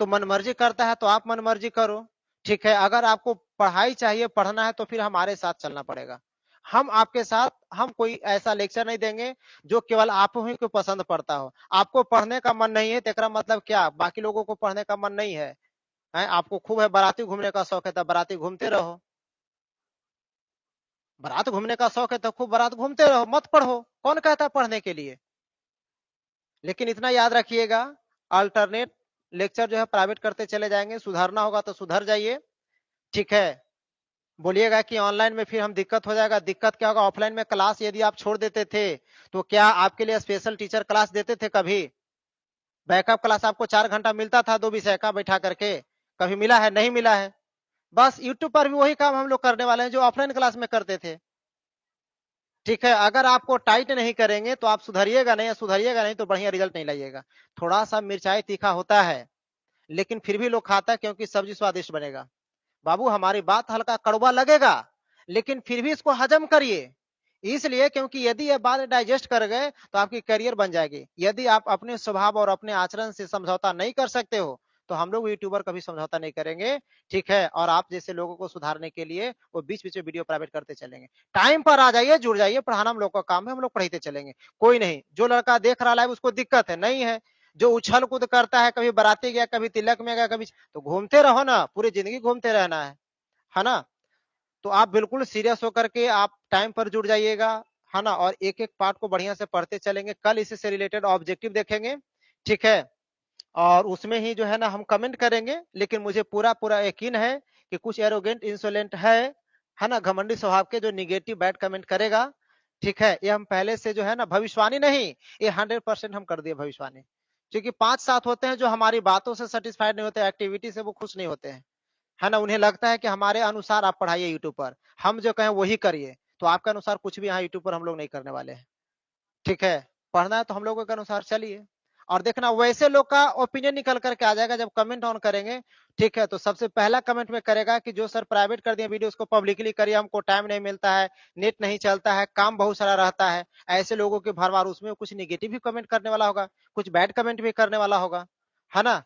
S1: तो मनमर्जी करता है तो आप मनमर्जी करो, ठीक है। अगर आपको पढ़ाई चाहिए, पढ़ना है, तो फिर हमारे साथ चलना पड़ेगा। हम आपके साथ, हम कोई ऐसा लेक्चर नहीं देंगे जो केवल आप ही को पसंद पड़ता हो। आपको पढ़ने का मन नहीं है तेरा मतलब क्या बाकी लोगों को पढ़ने का मन नहीं है? आपको खूब है बाराती घूमने का शौक है तो बाराती घूमते रहो, बारात घूमने का शौक है तो खूब बारात घूमते रहो, मत पढ़ो, कौन कहता है पढ़ने के लिए। लेकिन इतना याद रखिएगा, अल्टरनेट लेक्चर जो है प्राइवेट करते चले जाएंगे, सुधारना होगा तो सुधर जाइए, ठीक है। बोलिएगा कि ऑनलाइन में फिर हम दिक्कत हो जाएगा, दिक्कत क्या होगा? ऑफलाइन में क्लास यदि आप छोड़ देते थे तो क्या आपके लिए स्पेशल टीचर क्लास देते थे? कभी बैकअप क्लास आपको 4 घंटा मिलता था 2 विषय का बैठा करके? कभी मिला है? नहीं मिला है। बस यूट्यूब पर भी वही काम हम लोग करने वाले हैं जो ऑफलाइन क्लास में करते थे, ठीक है। अगर आपको टाइट नहीं करेंगे तो आप सुधरिएगा नहीं, सुधरिएगा नहीं तो बढ़िया रिजल्ट नहीं लाइएगा। थोड़ा सा मिर्चाई तीखा होता है लेकिन फिर भी लोग खाता है क्योंकि सब्जी स्वादिष्ट बनेगा। बाबू हमारी बात हल्का कड़वा लगेगा लेकिन फिर भी इसको हजम करिए, इसलिए क्योंकि यदि ये बात डाइजेस्ट कर गए तो आपकी करियर बन जाएगी। यदि आप अपने स्वभाव और अपने आचरण से समझौता नहीं कर सकते हो तो हम लोग यूट्यूबर कभी समझौता नहीं करेंगे, ठीक है। और आप जैसे लोगों को सुधारने के लिए वो बीच बीच में वीडियो प्राइवेट करते चलेंगे। टाइम पर आ जाइए, जुड़ जाइए, पढ़ाना हम लोग का काम है, हम लोग पढ़ाते चलेंगे, कोई नहीं। जो लड़का देख रहा है उसको दिक्कत है नहीं है, जो उछल कूद करता है, कभी बाराती गया, कभी तिलक में गया, कभी, तो घूमते रहो ना, पूरी जिंदगी घूमते रहना है ना। तो आप बिल्कुल सीरियस होकर के आप टाइम पर जुड़ जाइएगा, है ना। और एक एक पार्ट को बढ़िया से पढ़ते चलेंगे, कल इसी से रिलेटेड ऑब्जेक्टिव देखेंगे, ठीक है। और उसमें ही जो है ना हम कमेंट करेंगे, लेकिन मुझे पूरा पूरा यकीन है कि कुछ एरोगेंट इंसोलेंट है ना, घमंडी स्वभाव के, जो निगेटिव बैड कमेंट करेगा, ठीक है। ये हम पहले से जो है ना, भविष्यवाणी नहीं, ये 100% हम कर दिए भविष्यवाणी। क्योंकि 5-7 होते हैं जो हमारी बातों से सेटिस्फाइड नहीं होते, एक्टिविटी से वो खुश नहीं होते हैं, है ना। उन्हें लगता है कि हमारे अनुसार आप पढ़ाइए यूट्यूब पर, हम जो कहें वही करिए। तो आपके अनुसार कुछ भी यहाँ यूट्यूब पर हम लोग नहीं करने वाले हैं, ठीक है। पढ़ना है तो हम लोगों के अनुसार चलिए। और देखना वैसे लोग का ओपिनियन निकल करके आ जाएगा जब कमेंट ऑन करेंगे, ठीक है। तो सबसे पहला कमेंट में करेगा कि जो सर प्राइवेट कर दिए वीडियो उसको पब्लिकली करिए, हमको टाइम नहीं मिलता है, नेट नहीं चलता है, काम बहुत सारा रहता है। ऐसे लोगों के भरमार, उसमें कुछ निगेटिव भी कमेंट करने वाला होगा, कुछ बैड कमेंट भी करने वाला होगा, है ना।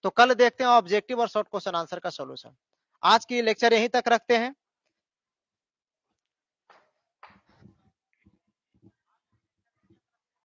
S1: तो कल देखते हैं ऑब्जेक्टिव और शॉर्ट क्वेश्चन आंसर का सॉल्यूशन। आज की लेक्चर यहीं तक रखते हैं।